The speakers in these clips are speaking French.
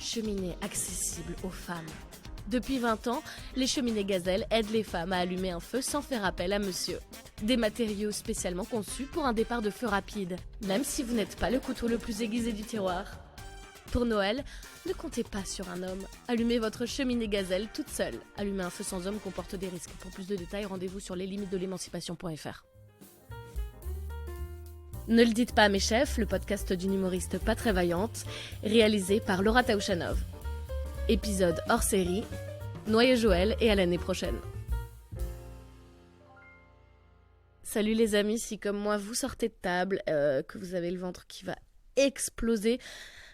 cheminée accessible aux femmes. Depuis 20 ans, les cheminées Gazelle aident les femmes à allumer un feu sans faire appel à monsieur. Des matériaux spécialement conçus pour un départ de feu rapide, même si vous n'êtes pas le couteau le plus aiguisé du tiroir. Pour Noël, ne comptez pas sur un homme. Allumez votre cheminée Gazelle toute seule. Allumer un feu sans homme comporte des risques. Pour plus de détails, rendez-vous sur leslimitesdelémancipation.fr. Ne le dites pas à mes chefs, le podcast d'une humoriste pas très vaillante, réalisé par Laura Taouchanov. Épisode hors série, Noyeux Joël et à l'année prochaine. Salut les amis, si comme moi vous sortez de table, que vous avez le ventre qui va exploser,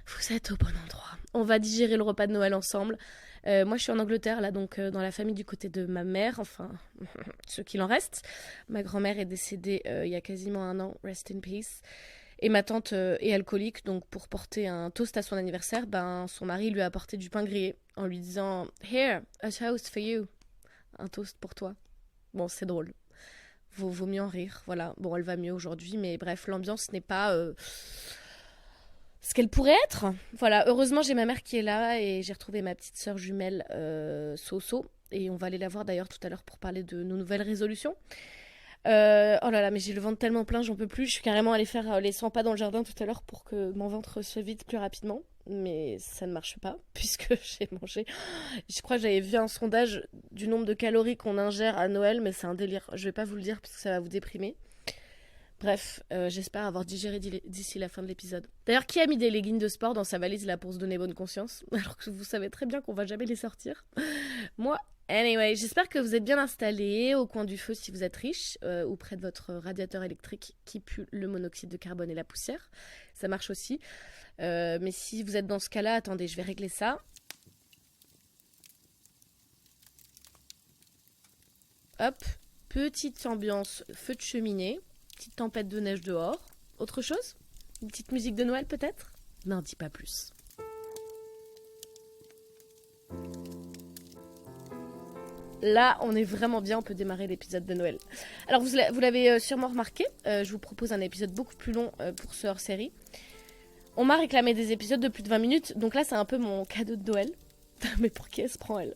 vous êtes au bon endroit. On va digérer le repas de Noël ensemble. Moi je suis en Angleterre là, donc dans la famille du côté de ma mère, enfin ce qu'il en reste. Ma grand-mère est décédée il y a quasiment 1 an, rest in peace. Et ma tante est alcoolique, donc pour porter un toast à son anniversaire, son mari lui a apporté du pain grillé en lui disant « Here, a toast for you ». Un toast pour toi. Bon, c'est drôle. Vaut mieux en rire, voilà. Bon, elle va mieux aujourd'hui, mais bref, l'ambiance n'est pas ce qu'elle pourrait être. Voilà, heureusement, j'ai ma mère qui est là et j'ai retrouvé ma petite sœur jumelle Soso. Et on va aller la voir d'ailleurs tout à l'heure pour parler de nos nouvelles résolutions. Oh là là, mais j'ai le ventre tellement plein, j'en peux plus. Je suis carrément allée faire les 100 pas dans le jardin tout à l'heure pour que mon ventre se vide plus rapidement. Mais ça ne marche pas, puisque j'ai mangé... Je crois que j'avais vu un sondage du nombre de calories qu'on ingère à Noël, mais c'est un délire. Je vais pas vous le dire, parce que ça va vous déprimer. Bref, j'espère avoir digéré d'ici la fin de l'épisode. D'ailleurs, qui a mis des leggings de sport dans sa valise là pour se donner bonne conscience? Alors que vous savez très bien qu'on va jamais les sortir. Moi, anyway, j'espère que vous êtes bien installés au coin du feu si vous êtes riche, ou près de votre radiateur électrique qui pue le monoxyde de carbone et la poussière. Ça marche aussi. Mais si vous êtes dans ce cas-là, attendez, je vais régler ça. Hop, petite ambiance feu de cheminée. Petite tempête de neige dehors. Autre chose? Une petite musique de Noël peut-être? N'en dis pas plus. Là, on est vraiment bien, on peut démarrer l'épisode de Noël. Alors, vous l'avez sûrement remarqué, je vous propose un épisode beaucoup plus long pour ce hors-série. On m'a réclamé des épisodes de plus de 20 minutes, donc là, c'est un peu mon cadeau de Noël. Mais pour qui elle se prend, elle?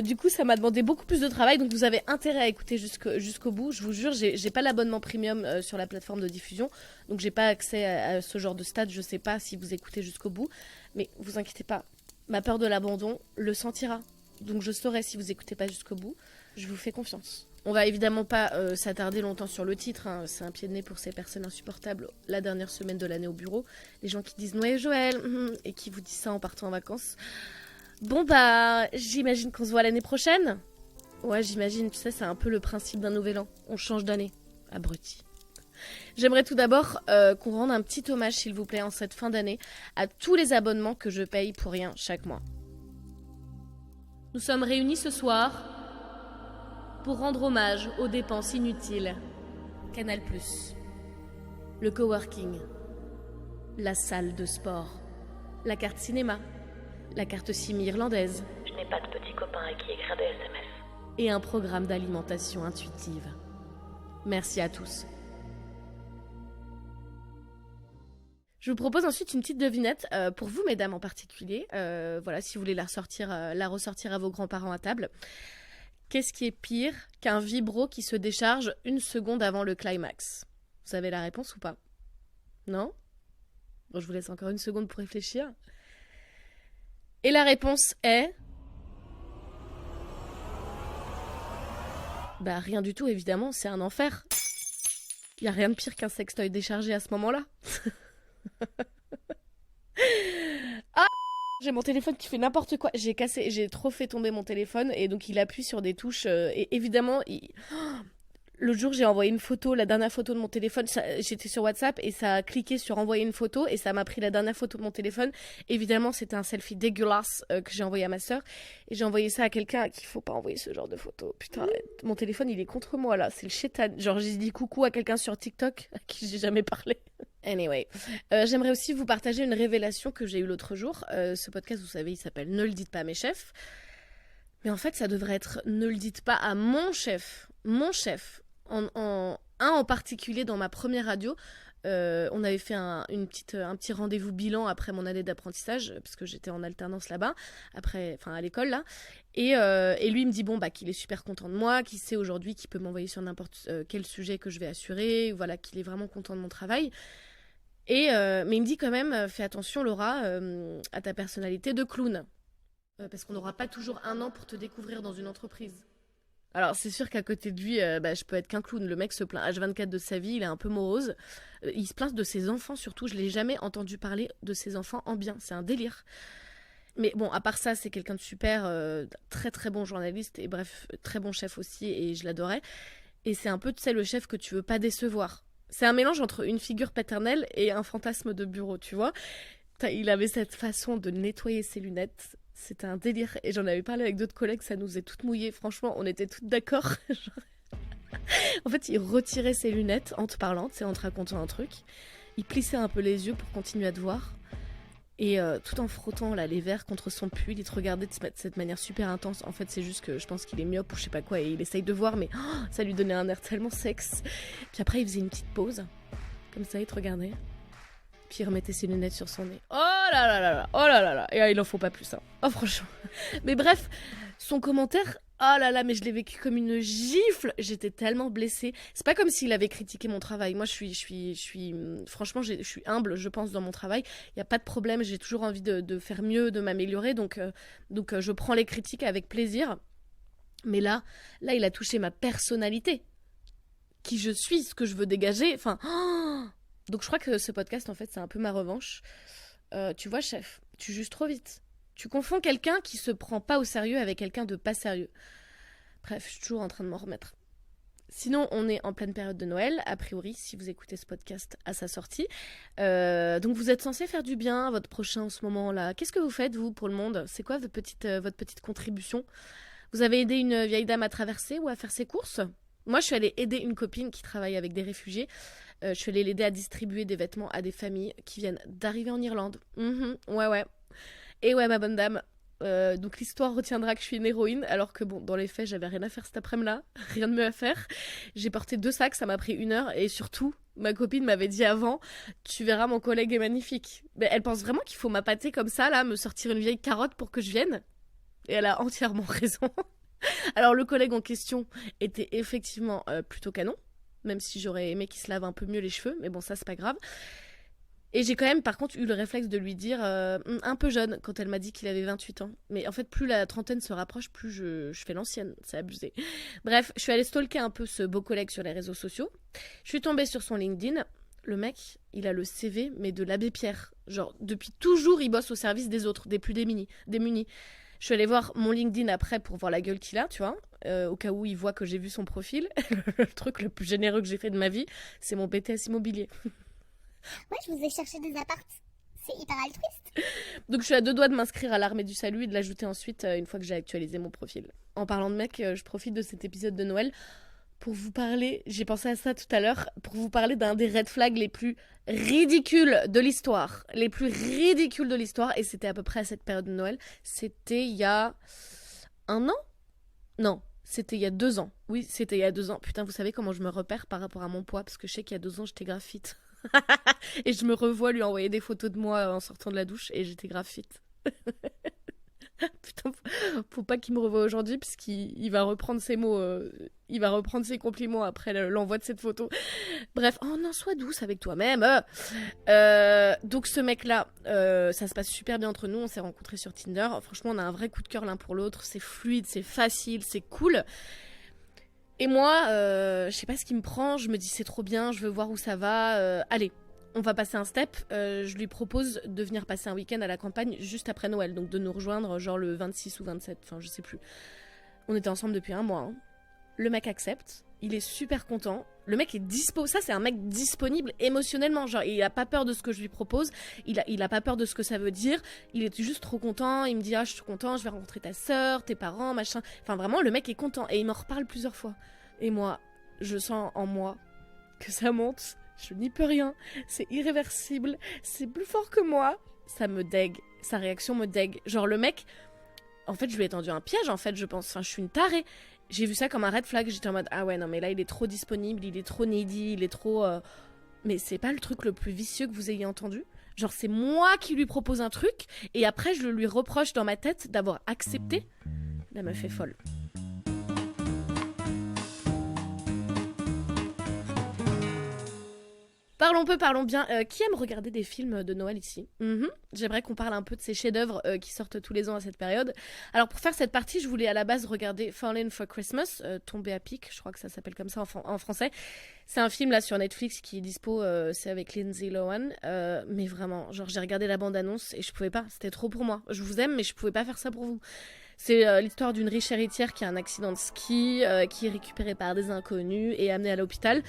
Du coup, ça m'a demandé beaucoup plus de travail, donc vous avez intérêt à écouter jusqu'au bout. Je vous jure, j'ai pas l'abonnement premium sur la plateforme de diffusion, donc j'ai pas accès à ce genre de stade. Je sais pas si vous écoutez jusqu'au bout, mais vous inquiétez pas, ma peur de l'abandon le sentira. Donc je saurai si vous écoutez pas jusqu'au bout. Je vous fais confiance. On va évidemment pas s'attarder longtemps sur le titre, hein. C'est un pied de nez pour ces personnes insupportables la dernière semaine de l'année au bureau. Les gens qui disent Noël Joël et qui vous disent ça en partant en vacances. Bon j'imagine qu'on se voit l'année prochaine. Ouais, j'imagine, tu sais, c'est un peu le principe d'un nouvel an. On change d'année. Abruti. J'aimerais tout d'abord qu'on rende un petit hommage, s'il vous plaît, en cette fin d'année, à tous les abonnements que je paye pour rien chaque mois. Nous sommes réunis ce soir pour rendre hommage aux dépenses inutiles. Canal+, le coworking, la salle de sport, la carte cinéma, la carte SIM irlandaise. Je n'ai pas de petits copains à qui écrire des SMS. Et un programme d'alimentation intuitive. Merci à tous. Je vous propose ensuite une petite devinette pour vous, mesdames en particulier. Voilà, si vous voulez la ressortir à vos grands-parents à table. Qu'est-ce qui est pire qu'un vibro qui se décharge 1 seconde avant le climax? Vous avez la réponse ou pas? Non? Bon, je vous laisse encore 1 seconde pour réfléchir. Et la réponse est... rien du tout, évidemment, c'est un enfer. Il n'y a rien de pire qu'un sextoy déchargé à ce moment-là. Ah, j'ai mon téléphone qui fait n'importe quoi. J'ai trop fait tomber mon téléphone et donc il appuie sur des touches. Et évidemment, l'autre jour, j'ai envoyé une photo, la dernière photo de mon téléphone. J'étais sur WhatsApp et ça a cliqué sur envoyer une photo et ça m'a pris la dernière photo de mon téléphone. Évidemment, c'était un selfie dégueulasse que j'ai envoyé à ma sœur. Et j'ai envoyé ça à quelqu'un à qui il faut pas envoyer ce genre de photo. Putain, mon téléphone, il est contre moi là. C'est le chétan. Genre, j'ai dit coucou à quelqu'un sur TikTok à qui j'ai jamais parlé. Anyway, j'aimerais aussi vous partager une révélation que j'ai eue l'autre jour. Ce podcast, vous savez, il s'appelle Ne le dites pas à mes chefs. Mais en fait, ça devrait être Ne le dites pas à mon chef. Mon chef. Un en particulier dans ma première radio, On avait fait un petit rendez-vous bilan après mon année d'apprentissage, parce que j'étais en alternance là-bas, à l'école là. Et lui il me dit qu'il est super content de moi, qu'il sait aujourd'hui qu'il peut m'envoyer sur n'importe quel sujet que je vais assurer, voilà, qu'il est vraiment content de mon travail. Mais il me dit quand même, fais attention Laura, à ta personnalité de clown. Parce qu'on n'aura pas toujours un an pour te découvrir dans une entreprise. Alors c'est sûr qu'à côté de lui, je peux être qu'un clown. Le mec se plaint H24 de sa vie, il est un peu morose. Il se plaint de ses enfants surtout. Je l'ai jamais entendu parler de ses enfants en bien. C'est un délire. Mais bon, à part ça, c'est quelqu'un de super, très très bon journaliste et bref, très bon chef aussi et je l'adorais. Et c'est un peu, tu sais, le chef que tu veux pas décevoir. C'est un mélange entre une figure paternelle et un fantasme de bureau, tu vois. Il avait cette façon de nettoyer ses lunettes. C'était un délire. Et j'en avais parlé avec d'autres collègues, ça nous est toutes mouillées. Franchement, on était toutes d'accord. En fait, il retirait ses lunettes en te parlant, tu sais, en te racontant un truc. Il plissait un peu les yeux pour continuer à te voir. Et tout en frottant là, les verres contre son pull, il te regardait de cette manière super intense. En fait, c'est juste que je pense qu'il est myope ou je sais pas quoi. Et il essaye de voir, mais ça lui donnait un air tellement sexe. Puis après, il faisait une petite pause. Comme ça, il te regardait. Puis il remettait ses lunettes sur son nez. Oh là là là là, oh là là là. Et il en faut pas plus, hein. Oh franchement. Mais bref, son commentaire, oh là là, mais je l'ai vécu comme une gifle. J'étais tellement blessée. C'est pas comme s'il avait critiqué mon travail. Moi, franchement, je suis humble, je pense, dans mon travail. Il y a pas de problème. J'ai toujours envie de faire mieux, de m'améliorer. Donc, je prends les critiques avec plaisir. Mais là, il a touché ma personnalité. Qui je suis, ce que je veux dégager. Enfin... Donc je crois que ce podcast, en fait, c'est un peu ma revanche. Tu vois, chef, tu juges trop vite. Tu confonds quelqu'un qui se prend pas au sérieux avec quelqu'un de pas sérieux. Bref, je suis toujours en train de m'en remettre. Sinon, on est en pleine période de Noël, a priori, si vous écoutez ce podcast à sa sortie. Donc vous êtes censé faire du bien à votre prochain en ce moment-là. Qu'est-ce que vous faites, vous, pour le monde ? C'est quoi votre petite contribution ? Vous avez aidé une vieille dame à traverser ou à faire ses courses ? Moi, je suis allée aider une copine qui travaille avec des réfugiés. Je suis allée l'aider à distribuer des vêtements à des familles qui viennent d'arriver en Irlande. Ouais. Et ouais, ma bonne dame. Donc l'histoire retiendra que je suis une héroïne, alors que bon, dans les faits, j'avais rien à faire cet après-midi-là. Rien de mieux à faire. J'ai porté 2 sacs, ça m'a pris 1 heure. Et surtout, ma copine m'avait dit avant, tu verras, mon collègue est magnifique. Mais elle pense vraiment qu'il faut m'appâter comme ça, là, me sortir une vieille carotte pour que je vienne. Et elle a entièrement raison. Alors le collègue en question était effectivement plutôt canon. Même si j'aurais aimé qu'il se lave un peu mieux les cheveux, mais bon, ça, c'est pas grave. Et j'ai quand même, par contre, eu le réflexe de lui dire, un peu jeune, quand elle m'a dit qu'il avait 28 ans. Mais en fait, plus la trentaine se rapproche, plus je fais l'ancienne. C'est abusé. Bref, je suis allée stalker un peu ce beau collègue sur les réseaux sociaux. Je suis tombée sur son LinkedIn. Le mec, il a le CV, mais de l'abbé Pierre. Genre, depuis toujours, il bosse au service des autres, des plus démunis. Je suis allée voir mon LinkedIn après pour voir la gueule qu'il a, tu vois. Au cas où il voit que j'ai vu son profil. Le truc le plus généreux que j'ai fait de ma vie, c'est mon BTS immobilier. Ouais, je vous ai cherché des apparts. C'est hyper altruiste. Donc je suis à 2 doigts de m'inscrire à l'armée du salut et de l'ajouter ensuite une fois que j'ai actualisé mon profil. En parlant de mec, je profite de cet épisode de Noël pour vous parler, j'ai pensé à ça tout à l'heure, pour vous parler d'un des red flags les plus ridicules de l'histoire. Les plus ridicules de l'histoire, et c'était à peu près à cette période de Noël. C'était il y a 1 an ? Non, c'était il y a 2 ans. Oui, c'était il y a 2 ans. Putain, vous savez comment je me repère par rapport à mon poids ? Parce que je sais qu'il y a 2 ans, j'étais grave fit. Et je me revois lui envoyer des photos de moi en sortant de la douche et j'étais grave fit. Putain, faut pas qu'il me revoie aujourd'hui parce qu'il va reprendre ses mots, il va reprendre ses compliments après l'envoi de cette photo. Bref, oh non, sois douce avec toi-même. Donc ce mec-là, ça se passe super bien entre nous, on s'est rencontrés sur Tinder. Franchement, on a un vrai coup de cœur l'un pour l'autre, c'est fluide, c'est facile, c'est cool. Et moi, je sais pas ce qui me prend, je me dis c'est trop bien, je veux voir où ça va. Allez, on va passer un step. Je lui propose de venir passer un week-end à la campagne juste après Noël, donc de nous rejoindre genre le 26 ou 27, enfin je sais plus. On était ensemble depuis 1 mois. Hein. Le mec accepte, il est super content. Le mec est dispo, ça c'est un mec disponible émotionnellement, genre il a pas peur de ce que je lui propose, il a pas peur de ce que ça veut dire, il est juste trop content, il me dit ah je suis content, je vais rencontrer ta sœur, tes parents, machin, enfin vraiment le mec est content et il m'en reparle plusieurs fois. Et moi, je sens en moi que ça monte, je n'y peux rien, c'est irréversible, c'est plus fort que moi, ça me dégue, sa réaction me dégue, genre le mec, en fait je lui ai tendu un piège en fait je pense, enfin je suis une tarée. J'ai vu ça comme un red flag, j'étais en mode ah ouais non mais là il est trop disponible, il est trop needy, il est trop Mais c'est pas le truc le plus vicieux que vous ayez entendu? Genre c'est moi qui lui propose un truc et après je lui reproche dans ma tête d'avoir accepté? La meuf est folle. Parlons peu, parlons bien. Qui aime regarder des films de Noël ici? J'aimerais qu'on parle un peu de ces chefs-d'œuvre qui sortent tous les ans à cette période. Alors pour faire cette partie, je voulais à la base regarder Falling for Christmas, Tomber à pic, je crois que ça s'appelle comme ça en français. C'est un film là sur Netflix qui est dispo, c'est avec Lindsay Lohan. Mais vraiment, genre j'ai regardé la bande-annonce et je pouvais pas, c'était trop pour moi. Je vous aime mais je pouvais pas faire ça pour vous. C'est l'histoire d'une riche héritière qui a un accident de ski, qui est récupérée par des inconnus et amenée à l'hôpital.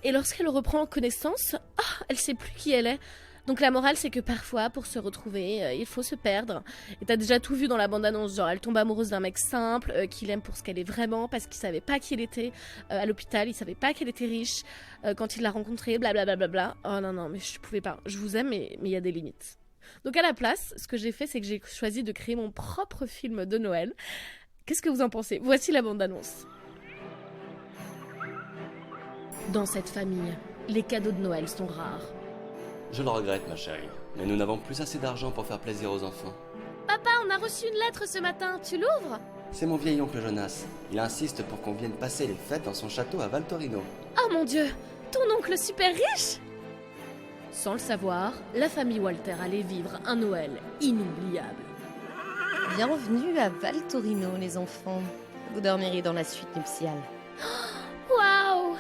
Et lorsqu'elle reprend connaissance, elle sait plus qui elle est. Donc la morale, c'est que parfois, pour se retrouver, il faut se perdre. Et t'as déjà tout vu dans la bande-annonce, genre elle tombe amoureuse d'un mec simple, qu'il aime pour ce qu'elle est vraiment, parce qu'il savait pas qui elle était à l'hôpital, il savait pas qu'elle était riche, quand il l'a rencontrée, blablabla. Oh non, mais je pouvais pas. Je vous aime, mais il y a des limites. Donc à la place, ce que j'ai fait, c'est que j'ai choisi de créer mon propre film de Noël. Qu'est-ce que vous en pensez? Voici la bande-annonce. Dans cette famille, les cadeaux de Noël sont rares. Je le regrette, ma chérie, mais nous n'avons plus assez d'argent pour faire plaisir aux enfants. Papa, on a reçu une lettre ce matin, tu l'ouvres? C'est mon vieil oncle Jonas. Il insiste pour qu'on vienne passer les fêtes dans son château à Val Torino. Oh mon Dieu, ton oncle super riche? Sans le savoir, la famille Walter allait vivre un Noël inoubliable. Bienvenue à Val Torino, les enfants. Vous dormirez dans la suite nuptiale. Waouh!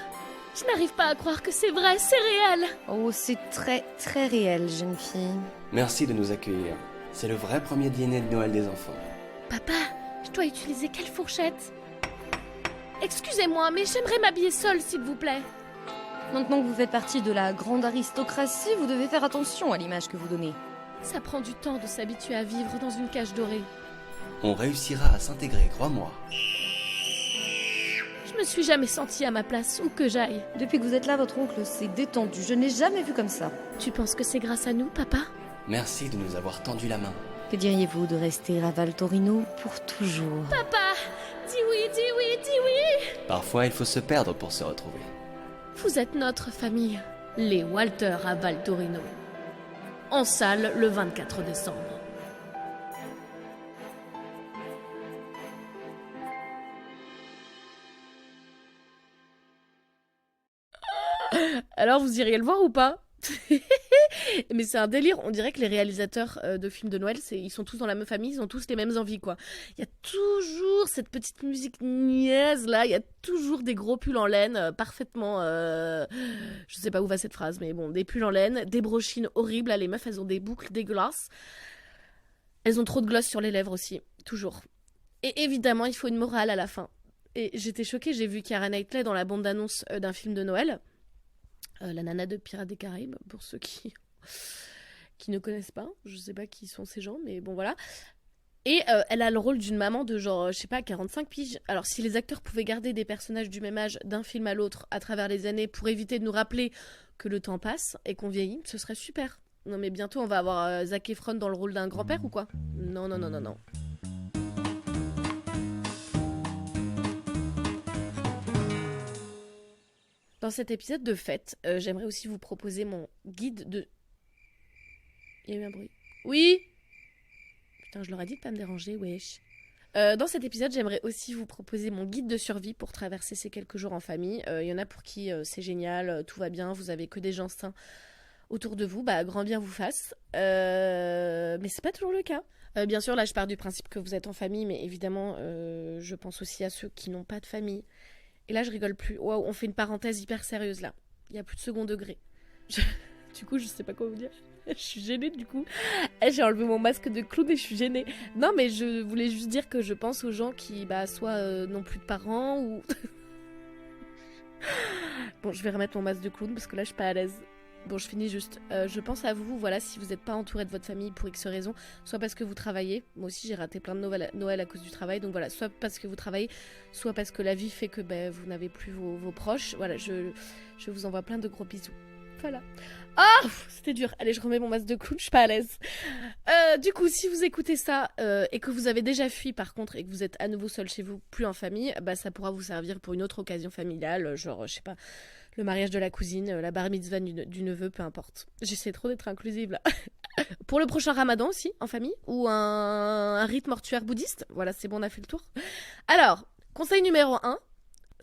Je n'arrive pas à croire que c'est vrai, c'est réel! Oh, c'est très, très réel, jeune fille. Merci de nous accueillir. C'est le vrai premier dîner de Noël des enfants. Papa, je dois utiliser quelle fourchette? Excusez-moi, mais j'aimerais m'habiller seule, s'il vous plaît. Maintenant que vous faites partie de la grande aristocratie, vous devez faire attention à l'image que vous donnez. Ça prend du temps de s'habituer à vivre dans une cage dorée. On réussira à s'intégrer, crois-moi. Je me suis jamais sentie à ma place, où que j'aille. Depuis que vous êtes là, votre oncle s'est détendu. Je n'ai jamais vu comme ça. Tu penses que c'est grâce à nous, papa? Merci de nous avoir tendu la main. Que diriez-vous de rester à Val Torino pour toujours? Papa! Dis oui, dis oui, dis oui! Parfois, il faut se perdre pour se retrouver. Vous êtes notre famille, les Walter à Val Torino. En salle le 24 décembre. Alors, vous iriez le voir ou pas? Mais c'est un délire, on dirait que les réalisateurs de films de Noël, ils sont tous dans la même famille, ils ont tous les mêmes envies, quoi. Il y a toujours cette petite musique niaise, là, il y a toujours des gros pulls en laine, parfaitement... Je sais pas où va cette phrase, mais bon, des pulls en laine, des brochines horribles, là, les meufs, elles ont des boucles dégueulasses. Elles ont trop de gloss sur les lèvres aussi, toujours. Et évidemment, il faut une morale à la fin. Et j'étais choquée, j'ai vu Keira Knightley dans la bande-annonce d'un film de Noël. La nana de Pirates des Caraïbes, pour ceux qui ne connaissent pas. Je sais pas qui sont ces gens, mais bon, voilà. Et elle a le rôle d'une maman de genre, je sais pas, 45 piges. Alors, si les acteurs pouvaient garder des personnages du même âge d'un film à l'autre à travers les années pour éviter de nous rappeler que le temps passe et qu'on vieillit, ce serait super. Non, mais bientôt, on va avoir Zac Efron dans le rôle d'un grand-père ou quoi? Non. Dans cet épisode de fête, j'aimerais aussi vous proposer mon guide de... Il y a eu un bruit. Oui! Putain, je leur ai dit de pas me déranger, wesh. Dans cet épisode, j'aimerais aussi vous proposer mon guide de survie pour traverser ces quelques jours en famille. Il y en a pour qui c'est génial, tout va bien, vous avez que des gens sains autour de vous, bah grand bien vous fasse. Mais c'est pas toujours le cas. Bien sûr, là je pars du principe que vous êtes en famille, mais évidemment, je pense aussi à ceux qui n'ont pas de famille. Et là, je rigole plus. Wow, on fait une parenthèse hyper sérieuse, là. Il y a plus de second degré. Du coup, je sais pas quoi vous dire. Je suis gênée, du coup. J'ai enlevé mon masque de clown et je suis gênée. Non, mais je voulais juste dire que je pense aux gens qui, soit n'ont plus de parents ou... Bon, je vais remettre mon masque de clown parce que là, je suis pas à l'aise. Bon, je finis juste. Je pense à vous, voilà, si vous n'êtes pas entouré de votre famille pour X raisons, soit parce que vous travaillez. Moi aussi, j'ai raté plein de Noël à cause du travail. Donc voilà, soit parce que vous travaillez, soit parce que la vie fait que vous n'avez plus vos proches. Voilà, je vous envoie plein de gros bisous. Voilà. Ah, c'était dur. Allez, je remets mon masque de clown, je suis pas à l'aise. Du coup, si vous écoutez ça et que vous avez déjà fui par contre et que vous êtes à nouveau seul chez vous, plus en famille, ça pourra vous servir pour une autre occasion familiale, genre, je sais pas, le mariage de la cousine, la bar mitzvah du neveu, peu importe. J'essaie trop d'être inclusive là. Pour le prochain ramadan aussi, en famille, ou un rite mortuaire bouddhiste. Voilà, c'est bon, on a fait le tour. Alors, conseil numéro 1,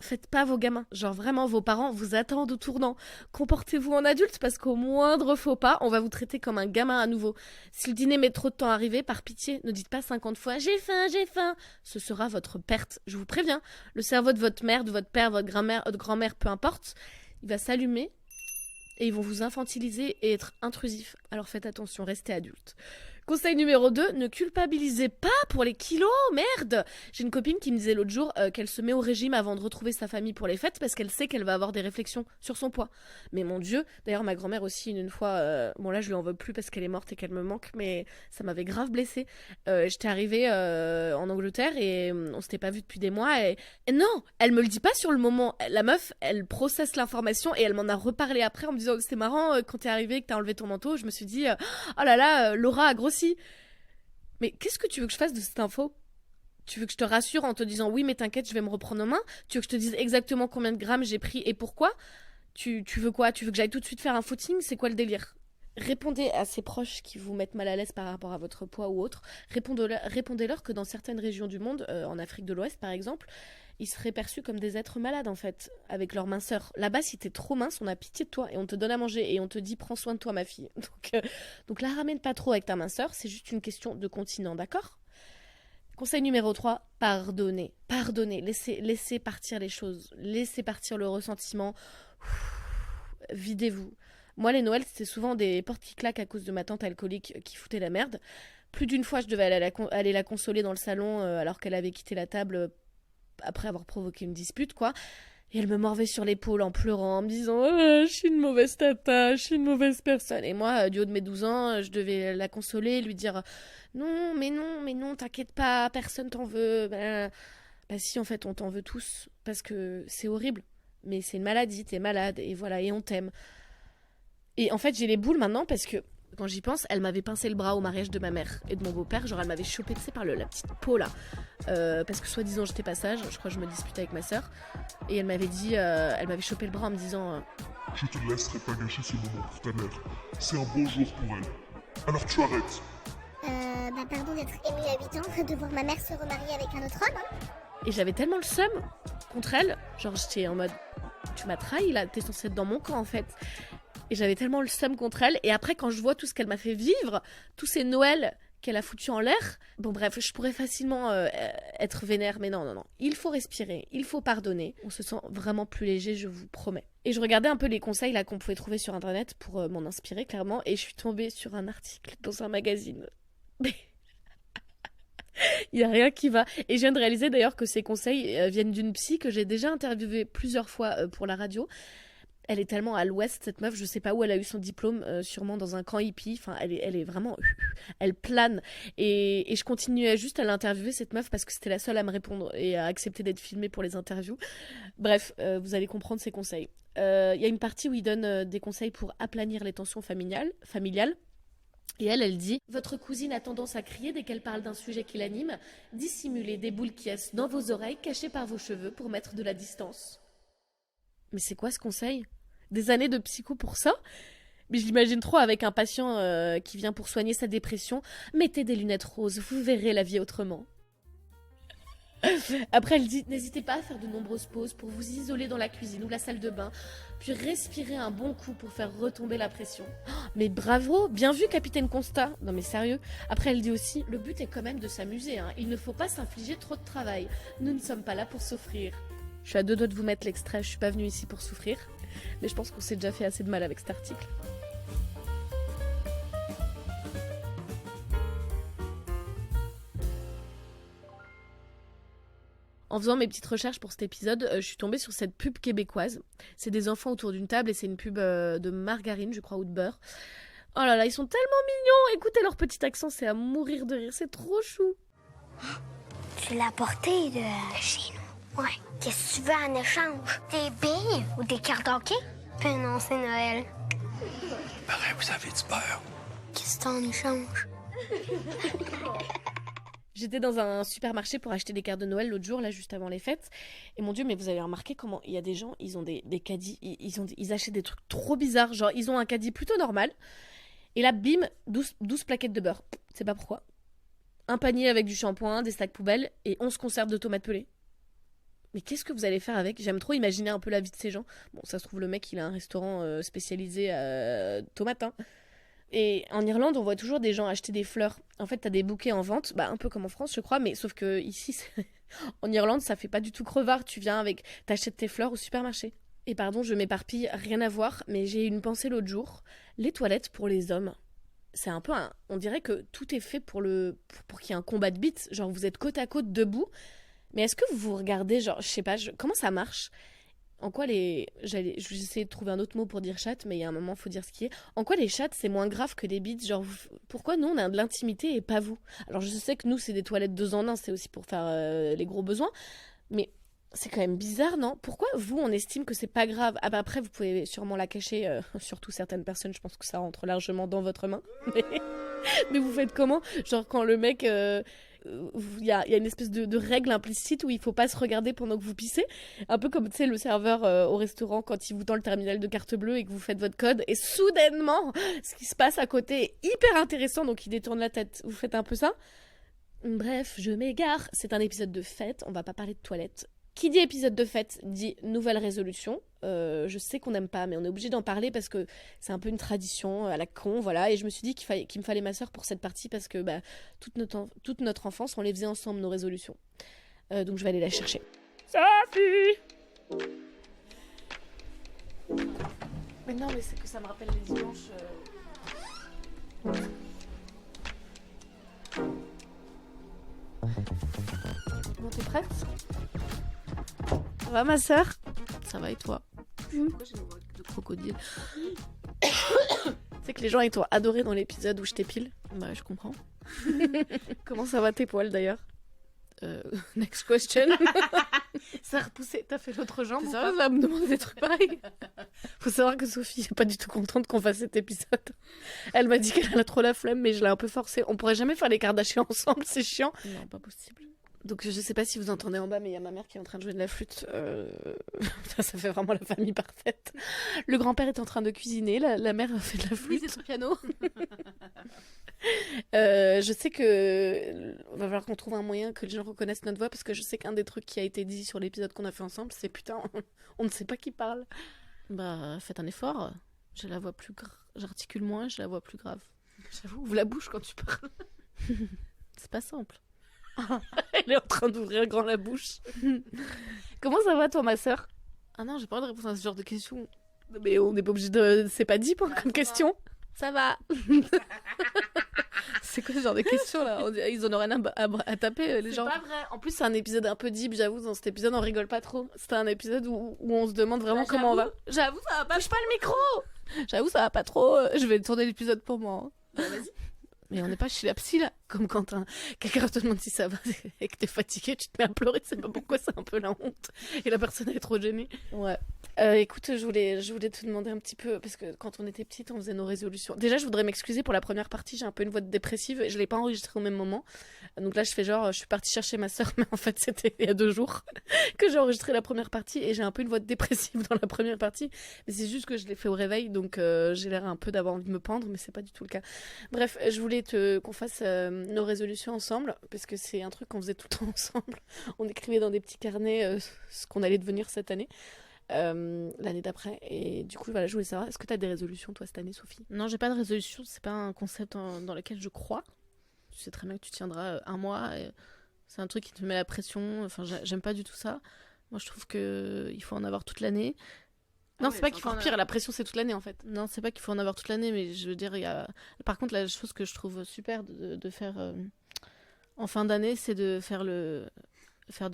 faites pas vos gamins. Genre vraiment, vos parents vous attendent au tournant. Comportez-vous en adulte parce qu'au moindre faux pas, on va vous traiter comme un gamin à nouveau. Si le dîner met trop de temps à arriver, par pitié, ne dites pas 50 fois « j'ai faim, j'ai faim ». Ce sera votre perte, je vous préviens. Le cerveau de votre mère, de votre père, votre grand-mère, peu importe, il va s'allumer et ils vont vous infantiliser et être intrusifs. Alors faites attention, restez adulte. Conseil numéro 2, ne culpabilisez pas pour les kilos, merde. J'ai une copine qui me disait l'autre jour qu'elle se met au régime avant de retrouver sa famille pour les fêtes parce qu'elle sait qu'elle va avoir des réflexions sur son poids. Mais mon Dieu, d'ailleurs ma grand-mère aussi une fois, bon là je lui en veux plus parce qu'elle est morte et qu'elle me manque, mais ça m'avait grave blessée. J'étais arrivée en Angleterre et on s'était pas vu depuis des mois et non, elle me le dit pas sur le moment. La meuf, elle processe l'information et elle m'en a reparlé après en me disant c'est marrant quand t'es arrivée que t'as enlevé ton manteau, je me suis dit oh là là, Laura a grossi. Mais qu'est-ce que tu veux que je fasse de cette info? Tu veux que je te rassure en te disant oui mais t'inquiète je vais me reprendre en main? Tu veux que je te dise exactement combien de grammes j'ai pris et pourquoi? Tu veux quoi? Tu veux que j'aille tout de suite faire un footing? C'est quoi le délire? Répondez à ces proches qui vous mettent mal à l'aise par rapport à votre poids ou autre. Répondez-leur que dans certaines régions du monde, en Afrique de l'Ouest par exemple, ils seraient perçus comme des êtres malades en fait, avec leur minceur. Là-bas, si t'es trop mince, on a pitié de toi et on te donne à manger et on te dit prends soin de toi ma fille. Donc la ramène pas trop avec ta minceur, c'est juste une question de continent, d'accord? Conseil numéro 3, pardonnez. Pardonnez, laissez partir les choses, laissez partir le ressentiment, videz-vous. Moi, les Noëls, c'était souvent des portes qui claquent à cause de ma tante alcoolique qui foutait la merde. Plus d'une fois, je devais aller la consoler dans le salon alors qu'elle avait quitté la table après avoir provoqué une dispute, quoi. Et elle me mordait sur l'épaule en pleurant, en me disant je suis une mauvaise tata, je suis une mauvaise personne. Et moi, du haut de mes 12 ans, je devais la consoler, lui dire non, mais non, t'inquiète pas, personne t'en veut. Bah si, en fait, on t'en veut tous, parce que c'est horrible. Mais c'est une maladie, t'es malade, et voilà, et on t'aime. Et en fait, j'ai les boules maintenant parce que, quand j'y pense, elle m'avait pincé le bras au mariage de ma mère et de mon beau-père. Genre, elle m'avait chopé, tu sais, par la petite peau, là. Parce que, soi-disant, j'étais pas sage. Je crois que je me disputais avec ma sœur. Et elle m'avait dit, elle m'avait chopé le bras en me disant je te laisserai pas gâcher ce moment pour ta mère. C'est un beau jour pour elle. Alors tu arrêtes. Pardon d'être émue à 8 ans, de voir ma mère se remarier avec un autre homme. Hein. Et j'avais tellement le seum contre elle. Genre, j'étais en mode, tu m'as trahi, là. T'es censée être dans mon camp, en fait. Et j'avais tellement le seum contre elle. Et après, quand je vois tout ce qu'elle m'a fait vivre, tous ces Noëls qu'elle a foutus en l'air, bon bref, je pourrais facilement être vénère, mais non. Il faut respirer, il faut pardonner. On se sent vraiment plus léger, je vous promets. Et je regardais un peu les conseils là qu'on pouvait trouver sur Internet pour m'en inspirer, clairement. Et je suis tombée sur un article dans un magazine. Il n'y a rien qui va. Et je viens de réaliser d'ailleurs que ces conseils viennent d'une psy que j'ai déjà interviewée plusieurs fois pour la radio. Elle est tellement à l'ouest, cette meuf, je sais pas où elle a eu son diplôme, sûrement dans un camp hippie. Enfin, elle est vraiment... Elle plane. Et je continuais juste à l'interviewer, cette meuf, parce que c'était la seule à me répondre et à accepter d'être filmée pour les interviews. Bref, vous allez comprendre ses conseils. Il y a une partie où il donne des conseils pour aplanir les tensions familiales. Et elle dit « Votre cousine a tendance à crier dès qu'elle parle d'un sujet qui l'anime. Dissimulez des boules qui est dans vos oreilles, cachées par vos cheveux, pour mettre de la distance. » Mais c'est quoi ce conseil ? Des années de psycho pour ça? Mais je l'imagine trop avec un patient qui vient pour soigner sa dépression. Mettez des lunettes roses, vous verrez la vie autrement. Après, elle dit, n'hésitez pas à faire de nombreuses pauses pour vous isoler dans la cuisine ou la salle de bain, puis respirer un bon coup pour faire retomber la pression. Oh, mais bravo, bien vu, capitaine Constat. Non mais sérieux. Après, elle dit aussi, le but est quand même de s'amuser, hein. Il ne faut pas s'infliger trop de travail. Nous ne sommes pas là pour souffrir. Je suis à deux doigts de vous mettre l'extrait, je suis pas venue ici pour souffrir. Mais je pense qu'on s'est déjà fait assez de mal avec cet article. En faisant mes petites recherches pour cet épisode, je suis tombée sur cette pub québécoise. C'est des enfants autour d'une table et c'est une pub de margarine, je crois, ou de beurre. Oh là là, ils sont tellement mignons. Écoutez leur petit accent, c'est à mourir de rire, c'est trop chou. Tu l'as apporté de chez nous. Ouais. Qu'est-ce que tu veux en échange? Des billes ou des cartes hockey? Ben non, c'est Noël. Pareil, vous avez du beurre. Qu'est-ce que t'en échange? J'étais dans un supermarché pour acheter des cartes de Noël l'autre jour, là, juste avant les fêtes. Et mon Dieu, mais vous avez remarqué comment il y a des gens, ils ont des caddies, ils achètent des trucs trop bizarres. Genre, ils ont un caddie plutôt normal. Et là, bim, 12 plaquettes de beurre. C'est pas pourquoi. Un panier avec du shampoing, des sacs poubelles et 11 conserves de tomates pelées. Mais qu'est-ce que vous allez faire avec? J'aime trop imaginer un peu la vie de ces gens. Bon, ça se trouve, le mec, il a un restaurant spécialisé à tomates, hein. Et en Irlande, on voit toujours des gens acheter des fleurs. En fait, t'as des bouquets en vente, un peu comme en France, je crois, mais sauf que ici, en Irlande, ça fait pas du tout crevard. T'achètes tes fleurs au supermarché. Et pardon, je m'éparpille, rien à voir, mais j'ai eu une pensée l'autre jour. Les toilettes pour les hommes, c'est un peu on dirait que tout est fait pour qu'il y ait un combat de bites. Genre, vous êtes côte à côte debout. Mais est-ce que vous vous regardez, genre, je sais pas, comment ça marche? En quoi j'essaie de trouver un autre mot pour dire chatte, mais il y a un moment, faut dire ce qui est. En quoi les chattes, c'est moins grave que les bites? Genre, pourquoi nous, on a de l'intimité et pas vous? Alors, je sais que nous, c'est des toilettes 2 en 1, c'est aussi pour faire les gros besoins. Mais c'est quand même bizarre, non? Pourquoi vous, on estime que c'est pas grave? Ah bah après, vous pouvez sûrement la cacher, surtout certaines personnes, je pense que ça rentre largement dans votre main. Mais vous faites comment? Genre, quand le mec... il y a une espèce de règle implicite où il faut pas se regarder pendant que vous pissez, un peu comme tu sais le serveur au restaurant quand il vous tend le terminal de carte bleue et que vous faites votre code et soudainement ce qui se passe à côté est hyper intéressant donc il détourne la tête. Vous faites un peu ça? Bref, je m'égare. C'est un épisode de fête, on va pas parler de toilettes. Qui dit épisode de fête dit nouvelle résolution. Je sais qu'on n'aime pas, mais on est obligé d'en parler parce que c'est un peu une tradition à la con, voilà. Et je me suis dit qu'il me fallait ma sœur pour cette partie parce que toute notre enfance, on les faisait ensemble, nos résolutions. Donc je vais aller la chercher. Sophie! Mais non, mais c'est que ça me rappelle les dimanches. Bon, t'es prête? Ça va ma sœur? Ça va et toi? Pourquoi j'ai une voix de crocodile? C'est que les gens ils t'ont adoré dans l'épisode où je t'épile. Bah je comprends. Comment ça va tes poils d'ailleurs? Next question. Ça a repoussé, t'as fait l'autre jambe? C'est sérieux, ça va me demander des trucs pareils. Faut savoir que Sophie est pas du tout contente qu'on fasse cet épisode. Elle m'a dit qu'elle a trop la flemme mais je l'ai un peu forcée. On pourrait jamais faire les Kardashians ensemble, c'est chiant. Non, pas possible. Donc je sais pas si vous entendez en bas, mais il y a ma mère qui est en train de jouer de la flûte. Ça fait vraiment la famille parfaite. Le grand-père est en train de cuisiner, la mère fait de la flûte. C'est son piano. Je sais que va falloir qu'on trouve un moyen que les gens reconnaissent notre voix, parce que je sais qu'un des trucs qui a été dit sur l'épisode qu'on a fait ensemble, c'est putain, on ne sait pas qui parle. Bah faites un effort. J'ai la voix plus j'articule moins, j'ai la voix plus grave. J'avoue, ouvre la bouche quand tu parles. C'est pas simple. Elle est en train d'ouvrir grand la bouche. Comment ça va toi ma sœur? Ah non, j'ai pas envie de répondre à ce genre de questions. Mais on n'est pas obligé de... C'est pas dit comme question. Ça va. C'est quoi ce genre de questions là? Ils en ont rien à taper les gens. C'est pas vrai. En plus c'est un épisode un peu deep, j'avoue. Dans cet épisode on rigole pas trop. C'était un épisode où on se demande vraiment comment on va. J'avoue ça va pas. Touche pas le micro. J'avoue ça va pas trop. Je vais tourner l'épisode pour moi. Hein. Bah, vas-y. Mais on n'est pas chez la psy là, comme quand quelqu'un te demande si ça va et que t'es fatigué, tu te mets à pleurer, tu sais pas pourquoi, c'est un peu la honte. Et la personne est trop gênée. Ouais. Écoute, je voulais te demander un petit peu, parce que quand on était petite, on faisait nos résolutions. Déjà, je voudrais m'excuser pour la première partie, j'ai un peu une voix dépressive, et je l'ai pas enregistrée au même moment. Donc là, je fais genre, je suis partie chercher ma sœur, mais en fait, c'était il y a 2 jours que j'ai enregistré la première partie, et j'ai un peu une voix dépressive dans la première partie. Mais c'est juste que je l'ai fait au réveil, donc j'ai l'air un peu d'avoir envie de me pendre, mais c'est pas du tout le cas. Bref, je voulais qu'on fasse nos résolutions ensemble, parce que c'est un truc qu'on faisait tout le temps ensemble. On écrivait dans des petits carnets ce qu'on allait devenir cette année, l'année d'après. Et du coup, voilà, je voulais savoir, est-ce que tu as des résolutions, toi, cette année, Sophie? Non, j'ai pas de résolution, c'est pas un concept dans lequel je crois. Tu sais très bien que tu tiendras un mois, et c'est un truc qui te met la pression. Enfin, j'aime pas du tout ça. Moi, je trouve qu'il faut en avoir toute l'année. Non, c'est pas qu'il faut en pire, la pression c'est toute l'année en fait. Non, c'est pas qu'il faut en avoir toute l'année, mais je veux dire, par contre, la chose que je trouve super de faire en fin d'année, c'est de faire de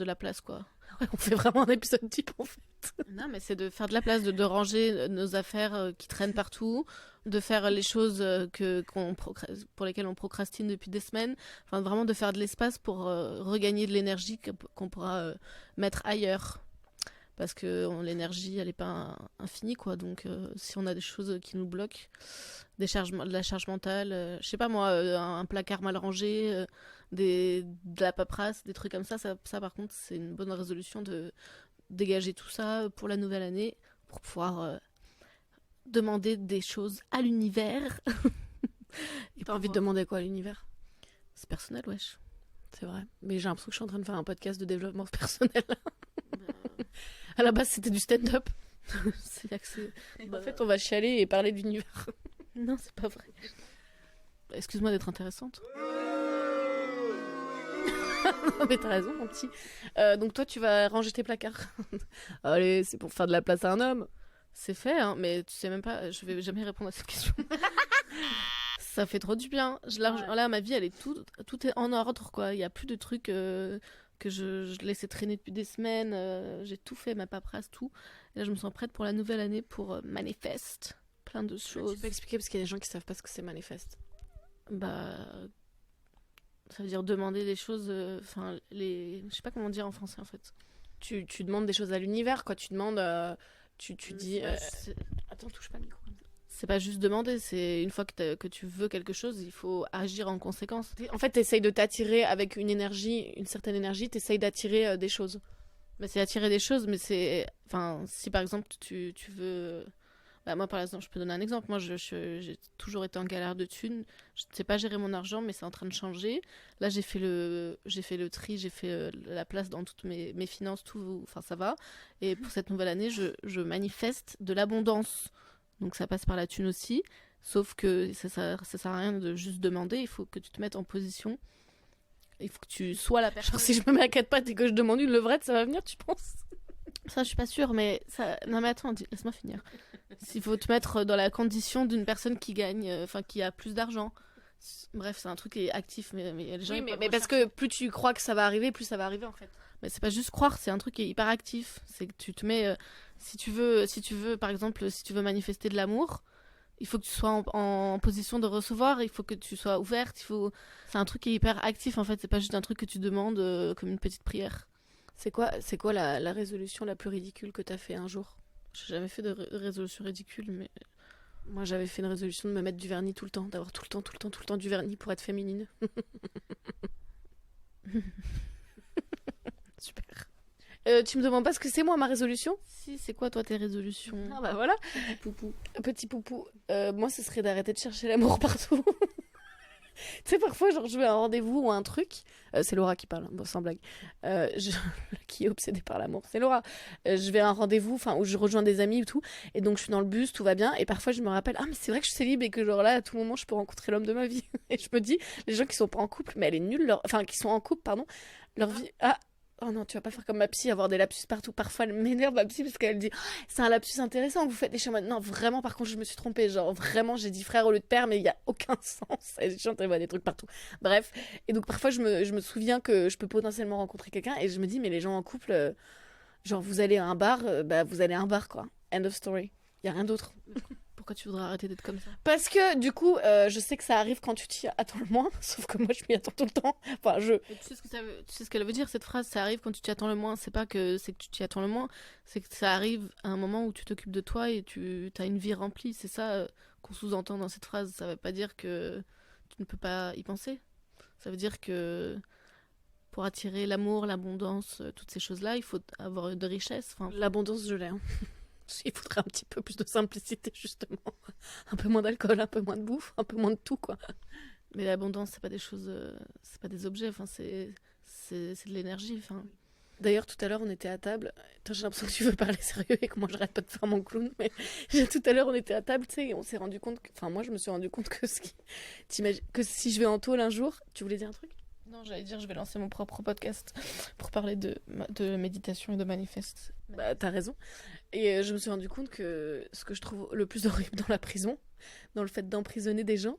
la place, quoi. Ouais, on fait vraiment un épisode type en fait. Non, mais c'est de faire de la place, de ranger nos affaires qui traînent partout, de faire les choses pour lesquelles on procrastine depuis des semaines. Enfin, vraiment de faire de l'espace pour regagner de l'énergie qu'on pourra mettre ailleurs. parce que l'énergie, elle est pas infinie, quoi. Donc, si on a des choses qui nous bloquent, de la charge mentale, je sais pas moi, un placard mal rangé, de la paperasse, des trucs comme ça, par contre, c'est une bonne résolution de dégager tout ça pour la nouvelle année, pour pouvoir demander des choses à l'univers. Et t'as envie de demander quoi à l'univers? C'est personnel, wesh. C'est vrai. Mais j'ai l'impression que je suis en train de faire un podcast de développement personnel. À la base, c'était du stand-up. C'est axé. En fait, on va chialer et parler de l'univers. Non, c'est pas vrai. Excuse-moi d'être intéressante. Non, mais t'as raison, mon petit. Donc toi, tu vas ranger tes placards. Allez, c'est pour faire de la place à un homme. C'est fait, hein, mais tu sais même pas, je vais jamais répondre à cette question. Ça fait trop du bien. Là, ma vie, elle est tout est en ordre, quoi. Il y a plus de trucs que je laissais traîner depuis des semaines. J'ai tout fait, ma paperasse, tout. Et là, je me sens prête pour la nouvelle année pour manifeste. Plein de choses. Tu peux expliquer parce qu'il y a des gens qui savent pas ce que c'est manifeste. Bah, ça veut dire demander des choses. Enfin, je sais pas comment dire en français en fait. Tu demandes des choses à l'univers, quoi. Tu demandes. Tu dis. Attends, touche pas le micro. C'est pas juste demander, c'est une fois que tu veux quelque chose, il faut agir en conséquence. En fait, t'essayes de t'attirer avec une énergie, une certaine énergie, t'essayes d'attirer des choses. Mais c'est attirer des choses, mais c'est... Enfin, si par exemple tu veux... Bah, moi, par exemple, je peux donner un exemple. Moi, j'ai toujours été en galère de thunes. Je ne sais pas gérer mon argent, mais c'est en train de changer. Là, j'ai fait le tri, j'ai fait la place dans toutes mes finances, tout. Enfin, ça va. Et pour cette nouvelle année, je manifeste de l'abondance. Donc ça passe par la thune aussi, sauf que ça sert à rien de juste demander, il faut que tu te mettes en position, il faut que tu sois la personne. Genre si je me mets à 4 pattes et que je demande une levrette, ça va venir, tu penses? Ça je suis pas sûre, mais ça... Non mais attends, laisse-moi finir. Il faut te mettre dans la condition d'une personne qui gagne, qui a plus d'argent. Bref, c'est un truc qui est actif, mais les gens... Oui, mais parce que plus tu crois que ça va arriver, plus ça va arriver en fait. Mais c'est pas juste croire, c'est un truc qui est hyper actif. C'est que tu te mets... si tu veux, par exemple, si tu veux manifester de l'amour, il faut que tu sois en position de recevoir, il faut que tu sois ouverte, c'est un truc qui est hyper actif en fait, c'est pas juste un truc que tu demandes comme une petite prière. C'est quoi la résolution la plus ridicule que t'as fait un jour? J'ai jamais fait de résolution ridicule, mais moi j'avais fait une résolution de me mettre du vernis tout le temps, d'avoir tout le temps du vernis pour être féminine. Super. Tu me demandes pas ce que c'est moi ma résolution? Si, c'est quoi toi tes résolutions? Ah bah voilà. Petit poupou. Moi ce serait d'arrêter de chercher l'amour partout. Tu sais parfois genre je vais à un rendez-vous ou un truc. C'est Laura qui parle, hein. Bon sans blague. Qui est obsédée par l'amour, c'est Laura. Je vais à un rendez-vous, où je rejoins des amis et tout, et donc je suis dans le bus, tout va bien, et parfois je me rappelle mais c'est vrai que je suis célib et que genre là à tout moment je peux rencontrer l'homme de ma vie. Et je me dis les gens qui sont pas en couple, mais elle est nulle qui sont en couple pardon, leur vie oh non, tu vas pas faire comme ma psy, avoir des lapsus partout. Parfois, elle m'énerve, ma psy, parce qu'elle dit c'est un lapsus intéressant, vous faites des chemins. Non, vraiment, par contre, je me suis trompée. Genre, vraiment, j'ai dit frère au lieu de père, mais il y a aucun sens. Et je chante, elle voit des trucs partout. Bref. Et donc, parfois, je me souviens que je peux potentiellement rencontrer quelqu'un, et je me dis, mais les gens en couple, genre, vous allez à un bar, vous allez à un bar, quoi. End of story. Il y a rien d'autre. Pourquoi tu voudrais arrêter d'être comme ça? Parce que du coup, je sais que ça arrive quand tu t'y attends le moins, sauf que moi je m'y attends tout le temps. Enfin, tu sais ce qu'elle veut dire cette phrase, ça arrive quand tu t'y attends le moins. C'est pas que c'est que tu t'y attends le moins, c'est que ça arrive à un moment où tu t'occupes de toi et tu as une vie remplie. C'est ça qu'on sous-entend dans cette phrase. Ça veut pas dire que tu ne peux pas y penser. Ça veut dire que pour attirer l'amour, l'abondance, toutes ces choses-là, il faut avoir de richesse. Enfin, l'abondance, je l'ai. Hein. Il faudrait un petit peu plus de simplicité, justement. Un peu moins d'alcool, un peu moins de bouffe, un peu moins de tout, quoi. Mais l'abondance, c'est pas des choses... c'est pas des objets, c'est de l'énergie, D'ailleurs, tout à l'heure, on était à table... Attends, j'ai l'impression que tu veux parler sérieux et que moi, j'arrête pas de faire mon clown, mais tout à l'heure, on était à table, tu sais, et on s'est rendu compte... moi, je me suis rendu compte que que si je vais en tôle un jour... Tu voulais dire un truc? Non, j'allais dire, je vais lancer mon propre podcast pour parler de méditation et de manifeste. Bah, t'as raison. Et je me suis rendu compte que ce que je trouve le plus horrible dans la prison, dans le fait d'emprisonner des gens,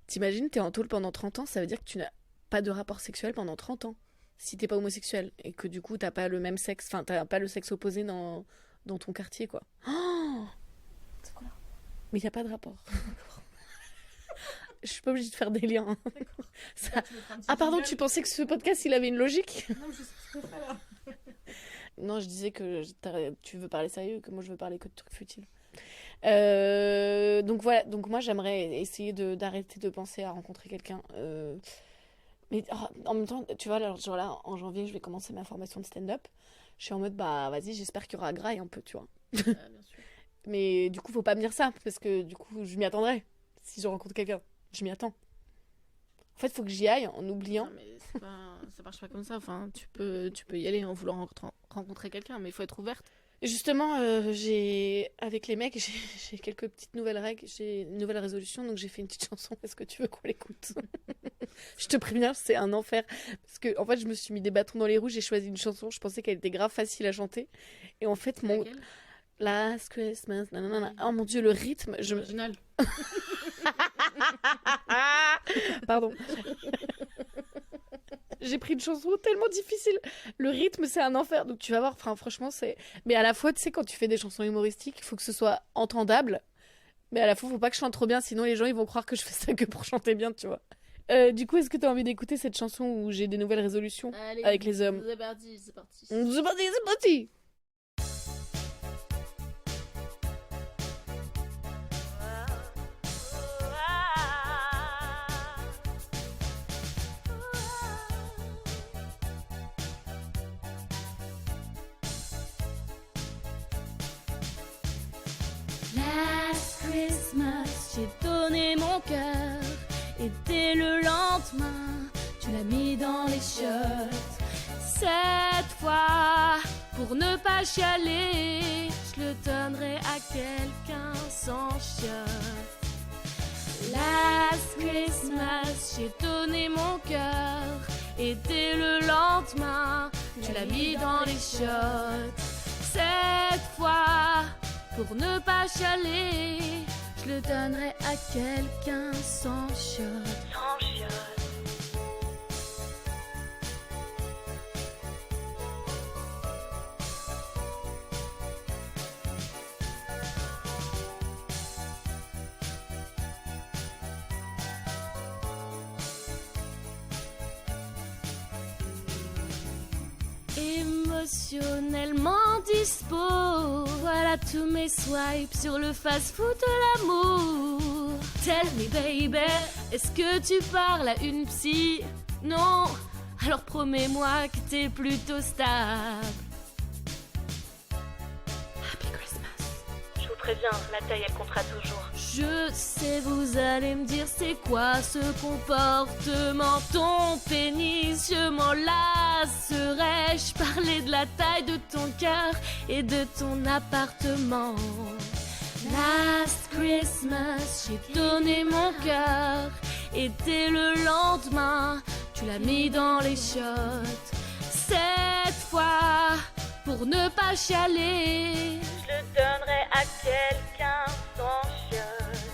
t'imagines, t'es en tôle pendant 30 ans, ça veut dire que tu n'as pas de rapport sexuel pendant 30 ans. Si t'es pas homosexuel, et que du coup, t'as pas le même sexe, t'as pas le sexe opposé dans ton quartier, quoi. Oh, c'est quoi là? Mais il n'y a pas de rapport. Je suis pas obligée de faire des liens. Hein. Ça... Ah pardon, tu pensais que ce podcast il avait une logique? Non, je sais pas. non, je disais que tu veux parler sérieux, que moi je veux parler que de trucs futiles. Donc voilà, donc moi j'aimerais essayer d'arrêter de penser à rencontrer quelqu'un. Mais en même temps, tu vois, genre là, en janvier, je vais commencer ma formation de stand-up. Je suis en mode, bah vas-y, j'espère qu'il y aura graille un peu, tu vois. Bien sûr. Mais du coup, faut pas me dire ça, parce que du coup, je m'y attendrai. Si je rencontre quelqu'un, je m'y attends. En fait, faut que j'y aille en oubliant. Non, mais ça marche pas comme ça. Enfin, tu peux y aller en voulant rencontrer quelqu'un, mais il faut être ouverte. Justement, avec les mecs, j'ai quelques petites nouvelles règles, j'ai une nouvelle résolution, donc j'ai fait une petite chanson. Est-ce que tu veux qu'on l'écoute? Je te préviens, c'est un enfer. Parce que, en fait, je me suis mis des bâtons dans les roues, j'ai choisi une chanson, je pensais qu'elle était grave facile à chanter. Et en fait, Laquelle? Last Christmas, nanana. Oh mon dieu, le rythme, Original. Pardon. J'ai pris une chanson tellement difficile. Le rythme, c'est un enfer. Donc tu vas voir, enfin, franchement, c'est... Mais à la fois, tu sais, quand tu fais des chansons humoristiques, il faut que ce soit entendable. Mais à la fois, faut pas que je chante trop bien, sinon les gens, ils vont croire que je fais ça que pour chanter bien, tu vois. Du coup, est-ce que tu as envie d'écouter cette chanson où j'ai des nouvelles résolutions Allez, avec les hommes? C'est parti, c'est parti. C'est parti, c'est parti. Last Christmas, j'ai donné mon cœur. Et dès le lendemain, tu l'as mis dans les chiottes. Cette fois, pour ne pas chialer, je le donnerai à quelqu'un sans chiottes. Last Christmas, j'ai donné mon cœur. Et dès le lendemain, tu l'as mis dans les chiottes. Cette fois, pour ne pas chialer, je le donnerai à quelqu'un sans chiottes. Sans chiottes. Émotionnellement dispo, voilà tous mes swipes sur le fast-food de l'amour. Tell me baby, est-ce que tu parles à une psy? Non, alors promets-moi que t'es plutôt stable. Happy Christmas. Je vous préviens, la taille elle comptera toujours. Je sais, vous allez me dire c'est quoi ce comportement? Ton pénis, je m'en lasserai. Je parlais de la taille de ton cœur et de ton appartement. Last Christmas, j'ai donné mon cœur. Et dès le lendemain, tu l'as mis dans les chiottes. Cette fois, pour ne pas chialer, Je le donnerai à quelqu'un sans chiottes.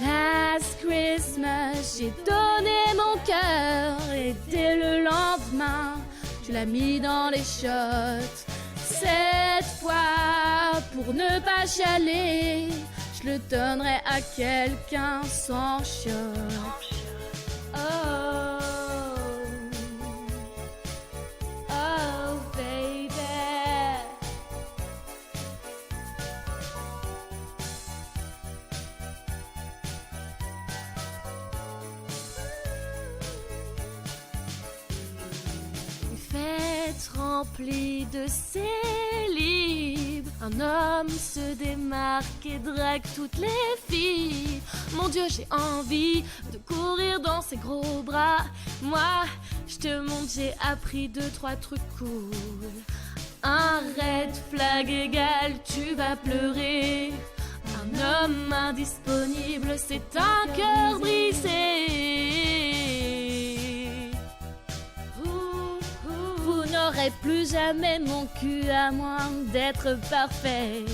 Last Christmas, j'ai donné mon cœur. Et dès le lendemain, tu l'as mis dans les chiottes. Cette fois, pour ne pas chialer, je le donnerai à quelqu'un sans chiottes. Oh, oh baby. Une fête remplie de célib. Un homme se démarque et drague toutes les filles. Mon Dieu, j'ai envie de courir dans ses gros bras. Moi, je te montre, j'ai appris 2-3 trucs cool. Un red flag égal, tu vas pleurer. Un homme indisponible, c'est un cœur brisé. Vous n'aurez plus jamais mon cul à moins d'être parfait.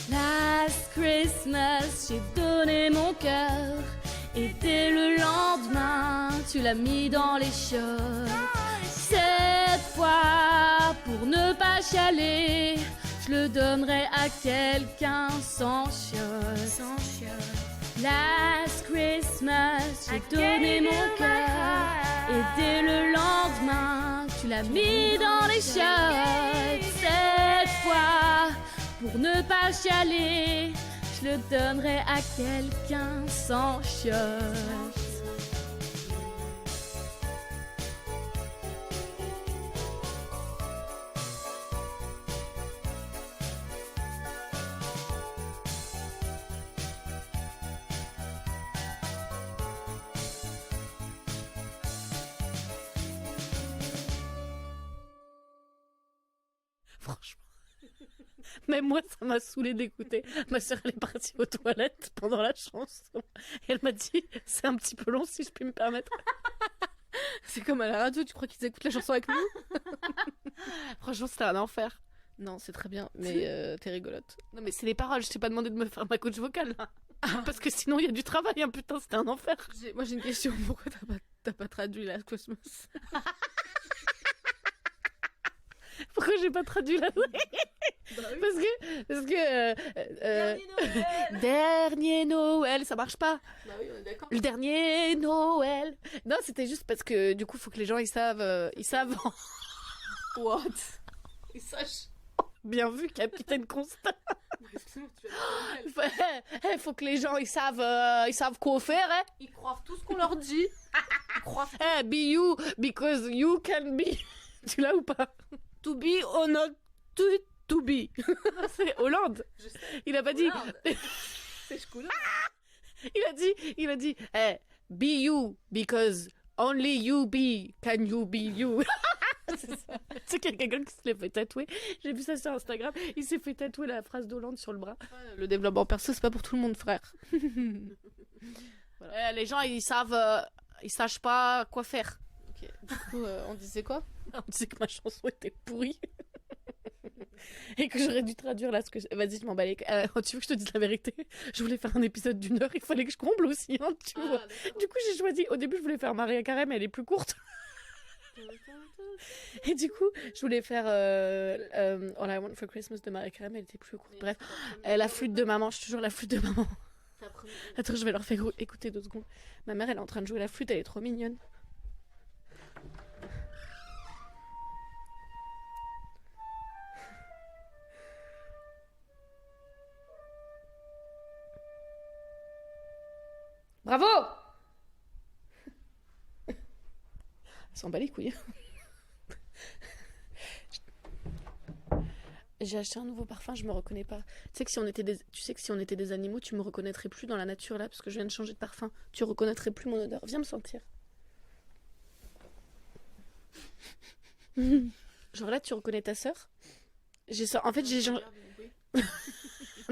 Last Christmas, j'ai donné mon cœur. Et dès le lendemain, tu l'as mis dans les chiottes. Cette fois, pour ne pas chialer, je le donnerai à quelqu'un sans chiottes. Last Christmas, j'ai donné mon cœur. Et dès le lendemain, tu l'as mis dans les chiottes. Cette fois, pour ne pas chialer, je le donnerai à quelqu'un sans chiottes. Franchement. Même moi, ça m'a saoulé d'écouter. Ma soeur, elle est partie aux toilettes pendant la chanson. Et elle m'a dit, c'est un petit peu long si je puis me permettre. C'est comme à la radio, tu crois qu'ils écoutent la chanson avec nous? Franchement, c'était un enfer. Non, c'est très bien, mais t'es rigolote. Non, mais c'est les paroles. Je t'ai pas demandé de me faire ma coach vocale, là. Parce que sinon, il y a du travail, hein, putain, c'était un enfer. Moi, j'ai une question. Pourquoi t'as pas traduit Last Christmas? Pourquoi j'ai pas traduit la Parce que dernier Noël, ça marche pas. Bah oui, on est d'accord. Le dernier Noël. Non, c'était juste parce que du coup, faut que les gens ils savent. What? Ils sachent. Bien vu, Capitaine Constant. Excuse-moi, tu vas Faut que les gens ils savent quoi faire. Hein. Ils croient tout ce qu'on leur dit. Ils croient. Be you because you can be. Tu l'as ou pas? To be or not to be. C'est Hollande. Il a pas dit. C'est Schooner. Il a dit, be you because only you be can you be you. C'est ça. Tu sais qu'il y a quelqu'un qui se l'est fait tatouer. J'ai vu ça sur Instagram. Il s'est fait tatouer la phrase d'Hollande sur le bras. Le développement perso, c'est pas pour tout le monde, frère. Voilà. Les gens, ils sachent pas quoi faire. Ok. Du coup, on disait quoi? On disait que ma chanson était pourrie. Et que j'aurais dû traduire là ce que... Vas-y, je m'en bats les... tu veux que je te dise la vérité? Je voulais faire un épisode d'1 heure, il fallait que je comble aussi, hein, tu vois. Du coup, j'ai choisi... Au début, je voulais faire Maria Carey, mais elle est plus courte. Et du coup, je voulais faire All I Want for Christmas de Maria Carey, mais elle était plus courte. Bref, la flûte de maman, je suis toujours la flûte de maman. Attends, je vais leur faire écouter 2 secondes. Ma mère, elle est en train de jouer la flûte, elle est trop mignonne. Bravo! Elle s'en bat les couilles. J'ai acheté un nouveau parfum, je me reconnais pas. Tu sais que si on était des animaux, tu me reconnaîtrais plus dans la nature là, parce que je viens de changer de parfum. Tu reconnaîtrais plus mon odeur. Viens me sentir. Genre là, tu reconnais ta sœur? En fait, j'ai changé.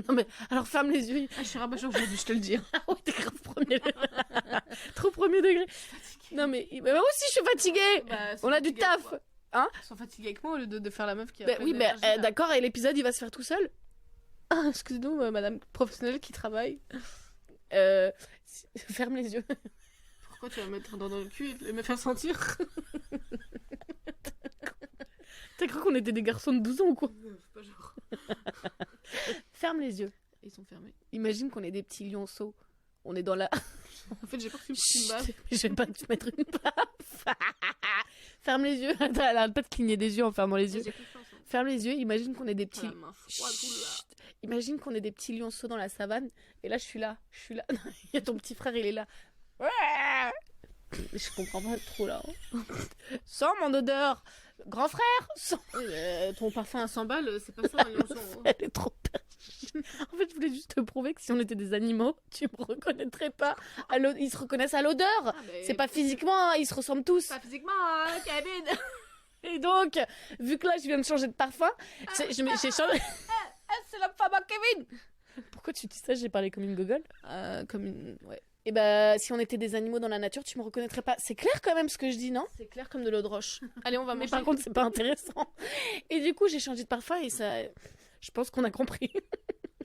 Non mais alors ferme les yeux. Je suis rabat aujourd'hui, je te le dis. Ah ouais, t'es grave premier degré. Trop premier degré. Non mais moi aussi je suis fatiguée. On a du taf. Hein? Ils sont fatigués avec moi au lieu de faire la meuf qui a oui, mais d'accord, et l'épisode il va se faire tout seul. Ah, excusez-nous, madame professionnelle qui travaille. Ferme les yeux. Pourquoi tu vas me mettre dans le cul et me faire sentir? T'as cru qu'on était des garçons de 12 ans ou quoi? Pas genre. Ferme les yeux. Ils sont fermés. Imagine qu'on est des petits lionceaux. On est dans la... En fait, j'ai pas pris une baffe. Je vais pas te mettre une baffe. Ferme les yeux. Elle arrête pas de cligner des yeux en fermant les yeux. Ferme les yeux. Imagine qu'on est des petits... Imagine qu'on est des petits lionceaux dans la savane. Et là, je suis là. Il y a ton petit frère, il est là. Je comprends pas trop là. Sens mon odeur. Grand frère, sens... ton parfum à 100 balles, c'est pas ça un lionceau. Elle est trop perche. En fait, je voulais juste te prouver que si on était des animaux, tu me reconnaîtrais pas. Ils se reconnaissent à l'odeur. C'est pas physiquement, hein, ils se ressemblent tous. Pas physiquement, hein, Kevin. Et donc, vu que là, je viens de changer de parfum, j'ai changé... C'est la femme à Kevin. Pourquoi tu dis ça? J'ai parlé comme une gogole. Comme une... Ouais. Et bah, si on était des animaux dans la nature, tu me reconnaîtrais pas. C'est clair quand même ce que je dis, non? C'est clair comme de l'eau de roche. Allez, on va manger. Mais par contre, c'est pas intéressant. Et du coup, j'ai changé de parfum et ça... Je pense qu'on a compris.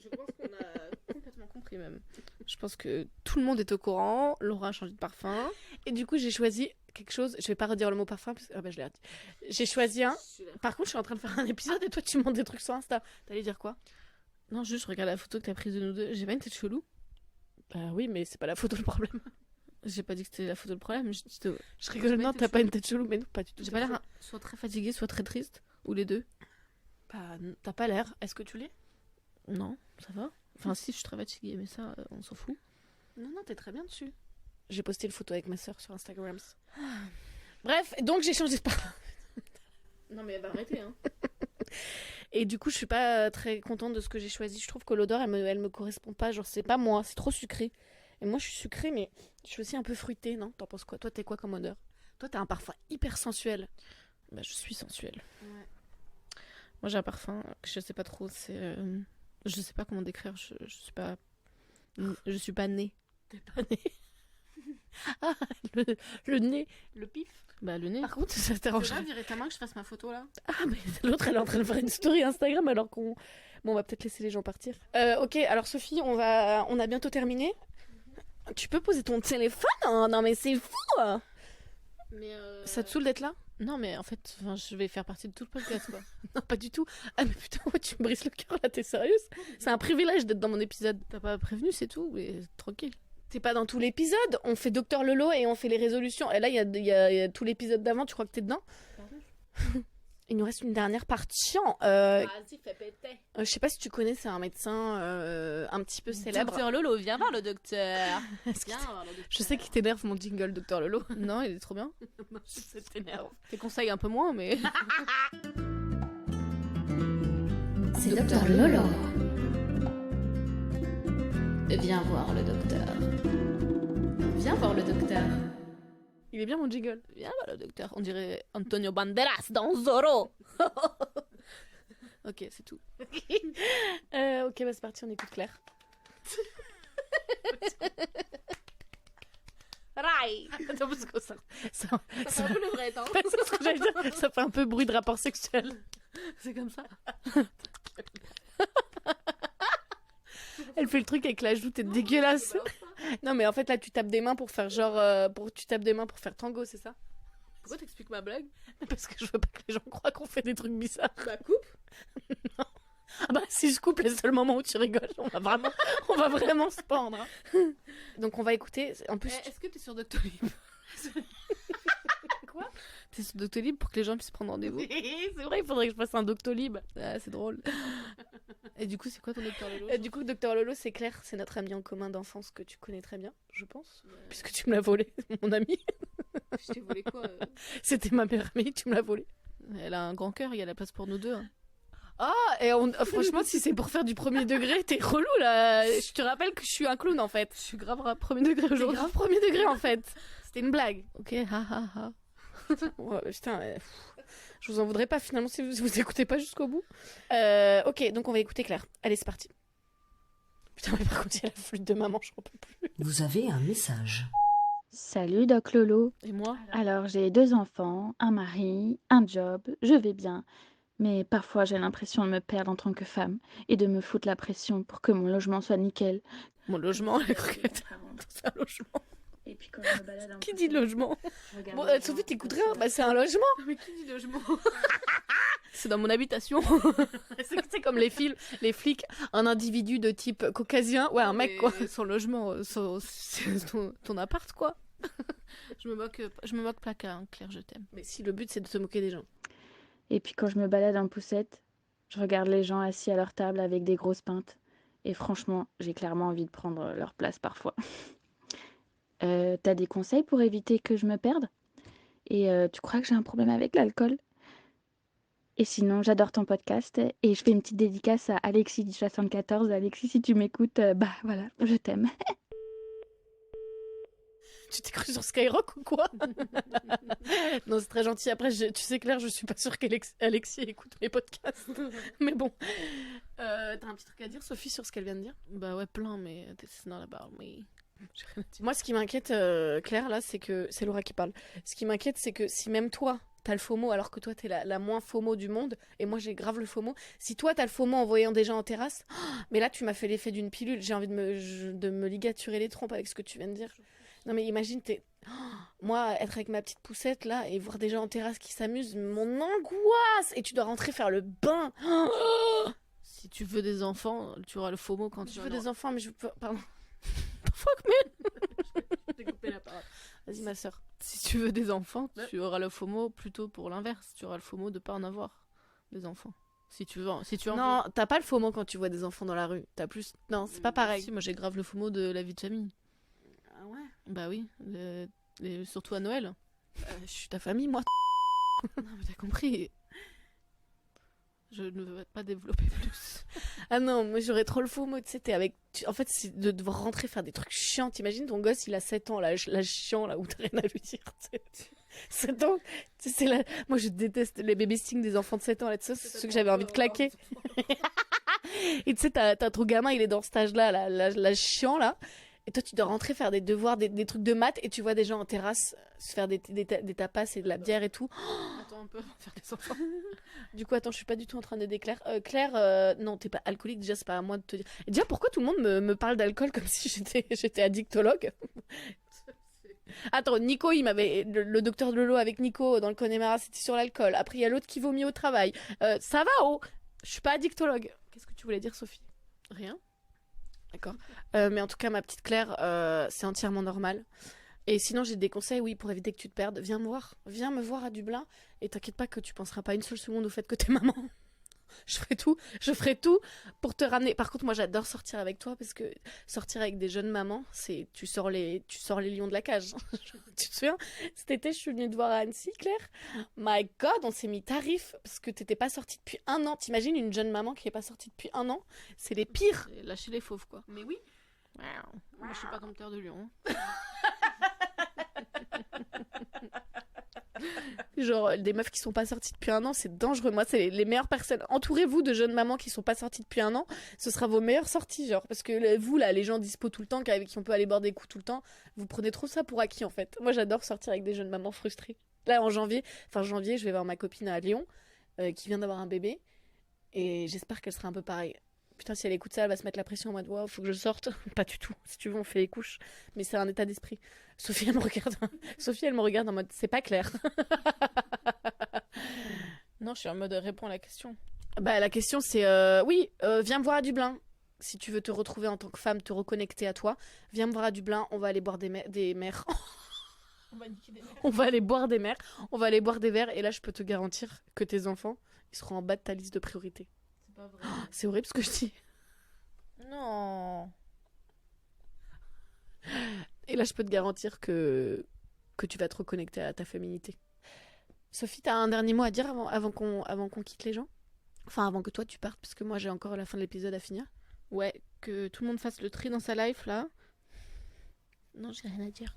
Je pense qu'on a complètement compris même. Je pense que tout le monde est au courant. Laura a changé de parfum. Et du coup, j'ai choisi quelque chose. Je vais pas redire le mot parfum parce que... Ah bah, je l'ai redit. J'ai choisi un... Par contre, je suis en train de faire un épisode et toi, tu me montres des trucs sur Insta. T'allais dire quoi? Non, juste regarde la photo que t'as prise de nous deux. J'ai pas une tête chelou? Bah oui, mais c'est pas la photo le problème. J'ai pas dit que c'était la photo le problème. Je rigole, non, t'as pas une tête chelou, mais non, pas du tout. J'ai pas l'air soit très fatiguée, soit très triste. Ou les deux. Bah, t'as pas l'air. Est-ce que tu l'es? Non, ça va. Enfin, si, je suis très fatiguée, mais ça, on s'en fout. Non, t'es très bien dessus. J'ai posté une photo avec ma soeur sur Instagram. Bref, donc j'ai changé de parfum. Non, mais elle va arrêter, hein. Et du coup, je suis pas très contente de ce que j'ai choisi. Je trouve que l'odeur, elle me correspond pas. Genre, c'est pas moi, c'est trop sucré. Et moi, je suis sucrée, mais je suis aussi un peu fruitée, non? T'en penses quoi? Toi, t'es quoi comme odeur? Toi, t'as un parfum hyper sensuel. Bah, je suis sensuelle. Ouais. Moi, j'ai un parfum que je sais pas trop. C'est. Je sais pas comment décrire. Je suis pas. Je suis pas née. T'es pas née? Ah, le nez. Le pif. Bah, le nez. Par contre, ça t'arrange. Tu vas virer ta main que je fasse ma photo là? Ah, mais l'autre, elle est en train de faire une story Instagram alors qu'on. Bon, on va peut-être laisser les gens partir. Ok, alors Sophie, on a bientôt terminé. Tu peux poser ton téléphone, hein? Non, mais c'est fou! Mais Ça te saoule d'être là? Non, mais en fait, je vais faire partie de tout le podcast, quoi. Non, pas du tout. Ah, mais putain, ouais, tu me brises le cœur là, t'es sérieuse? C'est un privilège d'être dans mon épisode. T'as pas prévenu, c'est tout, mais tranquille. T'es pas dans tout l'épisode. On fait Docteur Lolo et on fait les résolutions. Et là, il y a tout l'épisode d'avant, tu crois que t'es dedans? Il nous reste une dernière partie. Vas-y, fais péter. Je sais pas si tu connais, c'est un médecin un petit peu célèbre. Docteur Lolo, viens voir le docteur. Est-ce que Viens voir le docteur. Je sais qu'il t'énerve mon jingle, Docteur Lolo. Non, il est trop bien. Non, je sais que t'énerve. Tes conseils un peu moins, mais. C'est Docteur Lolo. Viens voir le docteur. Viens voir le docteur. Il est bien mon jingle. Viens voir le docteur. On dirait Antonio Banderas dans Zorro. Ok, c'est tout. Ok, bah c'est parti, on écoute Claire. Rai. Attends, parce que ça C'est un peu le vrai temps. c'est ce que j'allais dire. Ça fait un peu bruit de rapport sexuel. C'est comme ça. Elle fait le truc avec la joue, t'es dégueulasse. Non, mais en fait, là, tu tapes des mains pour faire genre. Tu tapes des mains pour faire tango, c'est ça? Pourquoi t'expliques ma blague? Parce que je veux pas que les gens croient qu'on fait des trucs bizarres. Bah, coupe. Non. Ah bah, si je coupe, le seul moment où tu rigoles, on va vraiment se pendre. Hein. Donc, on va écouter. En plus. Est-ce que t'es sur Doctolib? Quoi? T'es sur Doctolib pour que les gens puissent prendre rendez-vous? C'est vrai, il faudrait que je fasse un Doctolib. Ah, c'est drôle. Et du coup, c'est quoi ton Docteur Lolo? Du coup, Docteur Lolo, c'est Claire, c'est notre amie en commun d'enfance que tu connais très bien, je pense. Puisque tu me l'as volé, mon amie. Je t'ai volé quoi? C'était ma meilleure amie, tu me l'as volé. Elle a un grand cœur, il y a la place pour nous deux. Hein. Ah, et franchement, si c'est pour faire du premier degré, t'es relou là. Je te rappelle que je suis un clown en fait. Je suis grave premier degré aujourd'hui. Grave premier degré en fait. C'était une blague. Ok, ha ha ha. Ouais, putain, je vous en voudrais pas finalement si vous écoutez pas jusqu'au bout. Ok, donc on va écouter Claire. Allez, c'est parti. Putain, mais par contre, il y a la flûte de maman, j'en peux plus. Vous avez un message. Salut Doc Lolo. Et moi? Alors j'ai 2 enfants, un mari, un job, je vais bien. Mais parfois j'ai l'impression de me perdre en tant que femme et de me foutre la pression pour que mon logement soit nickel. Mon logement, elle a cru que c'est un logement. Et puis quand je me balade Qui dit logement? Bon, Sophie, t'écoutes rien? Bah, c'est un logement. Mais qui dit logement? C'est dans mon habitation. C'est comme les flics, un individu de type caucasien, ouais, un mec quoi. Son logement, c'est ton appart quoi. Je me moque placard, hein, Claire, je t'aime. Mais si le but c'est de se moquer des gens. Et puis quand je me balade en poussette, je regarde les gens assis à leur table avec des grosses pintes. Et franchement, j'ai clairement envie de prendre leur place parfois. T'as des conseils pour éviter que je me perde? Et tu crois que j'ai un problème avec l'alcool? Et sinon, j'adore ton podcast et je fais une petite dédicace à Alexis du 74. Alexis, si tu m'écoutes, bah voilà, je t'aime. Tu t'es cru sur Skyrock ou quoi? Non, c'est très gentil. Après, tu sais Claire, je suis pas sûre qu'Alexis écoute mes podcasts. Mais bon. T'as un petit truc à dire, Sophie, sur ce qu'elle vient de dire? Bah ouais, plein, mais c'est not about me. Moi, ce qui m'inquiète, Claire, là, c'est que... C'est Laura qui parle. Ce qui m'inquiète, c'est que si même toi, t'as le FOMO, alors que toi, t'es la moins FOMO du monde, et moi, j'ai grave le FOMO. Si toi, t'as le FOMO en voyant des gens en terrasse, mais là, tu m'as fait l'effet d'une pilule. J'ai envie de me ligaturer les trompes avec ce que tu viens de dire. Non, mais imagine, moi, être avec ma petite poussette, là, et voir des gens en terrasse qui s'amusent, mon angoisse! Et tu dois rentrer faire le bain. Si tu veux des enfants, tu auras le FOMO quand tu veux des enfants, mais je peux... Pardon. Fuck, man. Je t'ai coupé la Vas-y, ma soeur. Si tu veux des enfants, tu auras le FOMO plutôt pour l'inverse. Tu auras le FOMO de pas en avoir des enfants. Si tu veux, Non, t'as pas le FOMO quand tu vois des enfants dans la rue. T'as plus. Non, c'est pas pareil. Si, moi j'ai grave le FOMO de la vie de famille. Ah ouais. Bah oui, surtout à Noël. Je suis ta famille, moi. Non, mais t'as compris. Je ne veux pas développer plus. Ah non, moi j'aurais trop le FOMO, tu sais, en fait, c'est de devoir rentrer faire des trucs chiants. T'imagines ton gosse, il a 7 ans, là, chiant, là, où t'as rien à lui dire, tu sais. 7 ans, tu sais, moi je déteste les baby stings des enfants de 7 ans, là, tu sais, c'est ceux que j'avais envie de claquer. Et tu sais, t'as ton gamin, il est dans cet âge-là, là, chiant, là. Et toi, tu dois rentrer faire des devoirs, des trucs de maths, et tu vois des gens en terrasse se faire des tapas et de la bière et tout. Attends un peu, faire des enfants. Du coup, attends, je suis pas du tout en train d'aider Claire. Claire, non, t'es pas alcoolique, déjà, c'est pas à moi de te dire. Et déjà, pourquoi tout le monde me parle d'alcool comme si j'étais addictologue? Attends, Nico, le docteur de Lolo avec Nico dans le Connemara, c'était sur l'alcool. Après, il y a l'autre qui vomit au travail. Ça va, oh! Je suis pas addictologue. Qu'est-ce que tu voulais dire, Sophie? Rien. D'accord. Mais en tout cas, ma petite Claire, c'est entièrement normal. Et sinon, j'ai des conseils, oui, pour éviter que tu te perdes. Viens me voir. Viens me voir à Dublin. Et t'inquiète pas que tu penseras pas une seule seconde au fait que t'es maman. Je ferai tout pour te ramener. Par contre, moi, j'adore sortir avec toi parce que sortir avec des jeunes mamans, c'est tu sors les lions de la cage. Tu te souviens? Cet été, je suis venue te voir à Annecy, Claire. My God, on s'est mis tarif parce que t'étais pas sortie depuis 1 an. T'imagines une jeune maman qui est pas sortie depuis 1 an? C'est les pires. Lâcher les fauves, quoi. Mais oui. Moi, je suis pas comme Terre de Lion. Genre, des meufs qui sont pas sorties depuis 1 an, c'est dangereux. Moi, c'est les meilleures personnes. Entourez-vous de jeunes mamans qui sont pas sorties depuis 1 an. Ce sera vos meilleures sorties, genre. Parce que vous, là, les gens dispo tout le temps, avec qui on peut aller boire des coups tout le temps, vous prenez trop ça pour acquis, en fait. Moi, j'adore sortir avec des jeunes mamans frustrées. Là, en janvier, je vais voir ma copine à Lyon, qui vient d'avoir un bébé. Et j'espère qu'elle sera un peu pareille. Putain, si elle écoute ça, elle va se mettre la pression en mode wow, faut que je sorte. Pas du tout. Si tu veux, on fait les couches. Mais c'est un état d'esprit. Sophie, elle me regarde en mode c'est pas clair. Non, je suis en mode réponds à la question. Bah, la question, c'est oui, viens me voir à Dublin. Si tu veux te retrouver en tant que femme, te reconnecter à toi, viens me voir à Dublin. On va aller boire des mers. On va niquer des mères. On va aller boire des mers. On va aller boire des verres. Et là, je peux te garantir que tes enfants, ils seront en bas de ta liste de priorités. C'est pas vrai. C'est horrible ce que je dis. Non. Et là, je peux te garantir que tu vas te reconnecter à ta féminité. Sophie, t'as un dernier mot à dire avant qu'on quitte les gens? Enfin, avant que toi tu partes, parce que moi j'ai encore la fin de l'épisode à finir. Ouais, que tout le monde fasse le tri dans sa life, là. Non, j'ai rien à dire.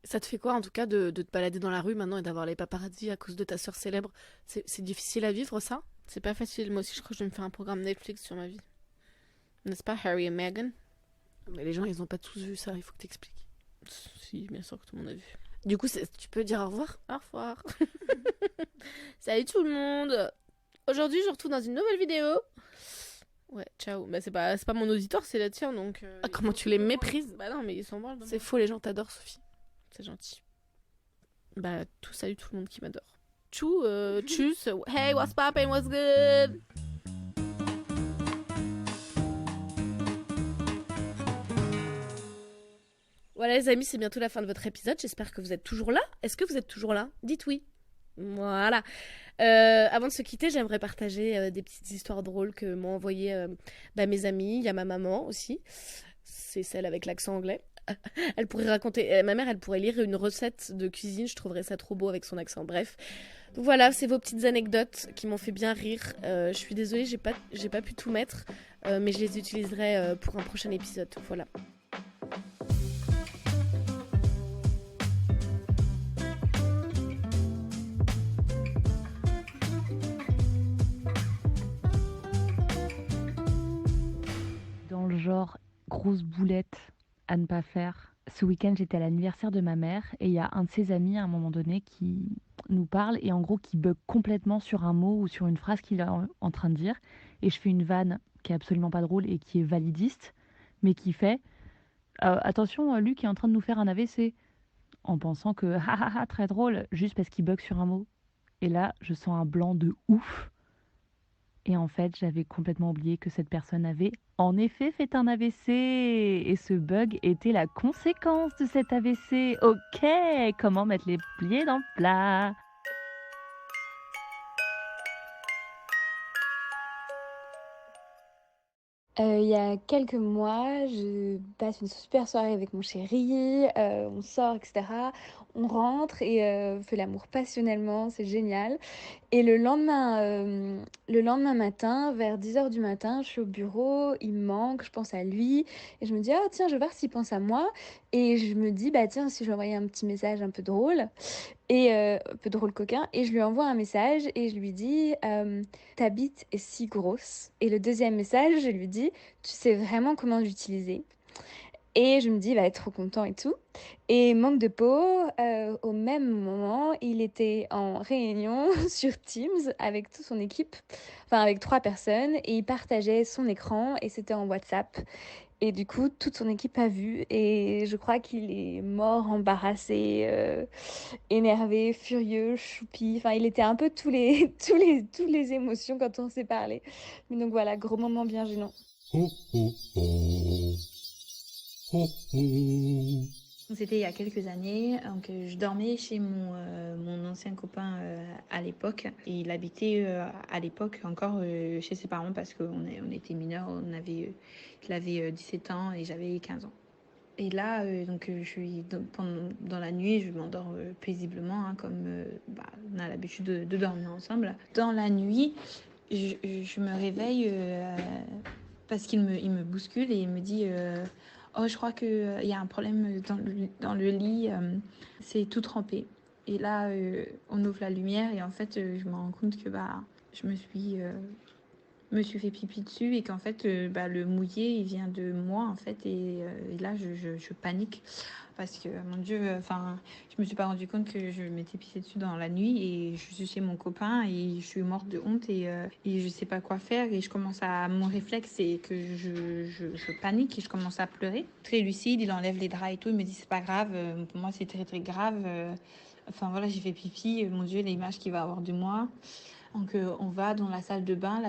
Ça te fait quoi, en tout cas, de te balader dans la rue maintenant et d'avoir les paparazzis à cause de ta sœur célèbre? C'est difficile à vivre, ça? C'est pas facile. Moi aussi, je crois que je vais me faire un programme Netflix sur ma vie. N'est-ce pas, Harry et Meghan? Mais les gens, ils ont pas tous vu ça, il faut que t'expliques. Si, bien sûr que tout le monde a vu. Du coup, tu peux dire au revoir? Au revoir. Salut tout le monde. Aujourd'hui, je retrouve dans une nouvelle vidéo. Ouais, ciao. Bah, c'est pas mon auditoire, c'est la tienne, donc... comment tu les méprises? Bah non, mais ils sont bons. C'est faux, les gens t'adorent, Sophie. C'est gentil. Bah, salut tout le monde qui m'adore. Tchou, tchuss. Hey, what's poppin', what's good? Voilà les amis, c'est bientôt la fin de votre épisode. J'espère que vous êtes toujours là. Est-ce que vous êtes toujours là? Dites oui. Voilà. Avant de se quitter, j'aimerais partager des petites histoires drôles que m'ont envoyées mes amis. Il y a ma maman aussi. C'est celle avec l'accent anglais. Elle pourrait raconter... ma mère, elle pourrait lire une recette de cuisine. Je trouverais ça trop beau avec son accent. Bref. Donc voilà, c'est vos petites anecdotes qui m'ont fait bien rire. Je suis désolée, j'ai pas pu tout mettre. Mais je les utiliserai pour un prochain épisode. Voilà. Dans le genre grosse boulette à ne pas faire. Ce week-end, j'étais à l'anniversaire de ma mère et il y a un de ses amis à un moment donné qui nous parle et en gros qui bug complètement sur un mot ou sur une phrase qu'il est en train de dire. Et je fais une vanne qui est absolument pas drôle et qui est validiste, mais qui fait attention, Luc est en train de nous faire un AVC, en pensant que très drôle, juste parce qu'il bug sur un mot. Et là, je sens un blanc de ouf. Et en fait, j'avais complètement oublié que cette personne avait en effet fait un AVC. Et ce bug était la conséquence de cet AVC. Ok, comment mettre les pieds dans le plat? Il y a quelques mois, je passe une super soirée avec mon chéri, on sort, et cetera. On rentre et on fait l'amour passionnellement, c'est génial. Et le lendemain matin, vers 10 heures du matin, je suis au bureau, il me manque, je pense à lui et je me dis: «Ah tiens, je vais voir s'il pense à moi» et je me dis: «Bah tiens, si je lui envoyais un petit message un peu drôle» et un peu drôle coquin et je lui envoie un message et je lui dis: «Ta bite est si grosse» et le deuxième message, je lui dis: «Tu sais vraiment comment l'utiliser». Et je me dis: «Il va être trop content et tout» et manque de peau, au même moment, il était en réunion sur Teams avec toute son équipe, enfin avec 3 personnes et il partageait son écran et c'était en WhatsApp et du coup, toute son équipe a vu et je crois qu'il est mort, embarrassé, énervé, furieux, choupi, enfin il était un peu tous les tous les émotions quand on s'est parlé. Mais donc voilà, gros moment bien gênant. Oh oh oh. Oh oh. C'était il y a quelques années, donc je dormais chez mon ancien copain à l'époque et il habitait à l'époque encore chez ses parents parce on était mineurs, il avait 17 ans et j'avais 15 ans. Et là, donc je suis dans la nuit, je m'endors paisiblement, hein, comme on a l'habitude de dormir ensemble. Dans la nuit, je me réveille parce qu'il il me bouscule et il me dit oh, je crois qu'il y a un problème dans le lit, c'est tout trempé. Et là, on ouvre la lumière et en fait, je me rends compte que je me suis fait pipi dessus et qu'en fait, le mouillé, il vient de moi en fait. Et là, je panique parce que, mon Dieu, je me suis pas rendu compte que je m'étais pissée dessus dans la nuit et je suis chez mon copain et je suis morte de honte et je sais pas quoi faire et mon réflexe c'est que je panique et je commence à pleurer. Très lucide, il enlève les draps et tout, il me dit c'est pas grave, pour moi c'est très très grave. Enfin voilà, j'ai fait pipi, mon Dieu, l'image qu'il va avoir de moi. Donc on va dans la salle de bain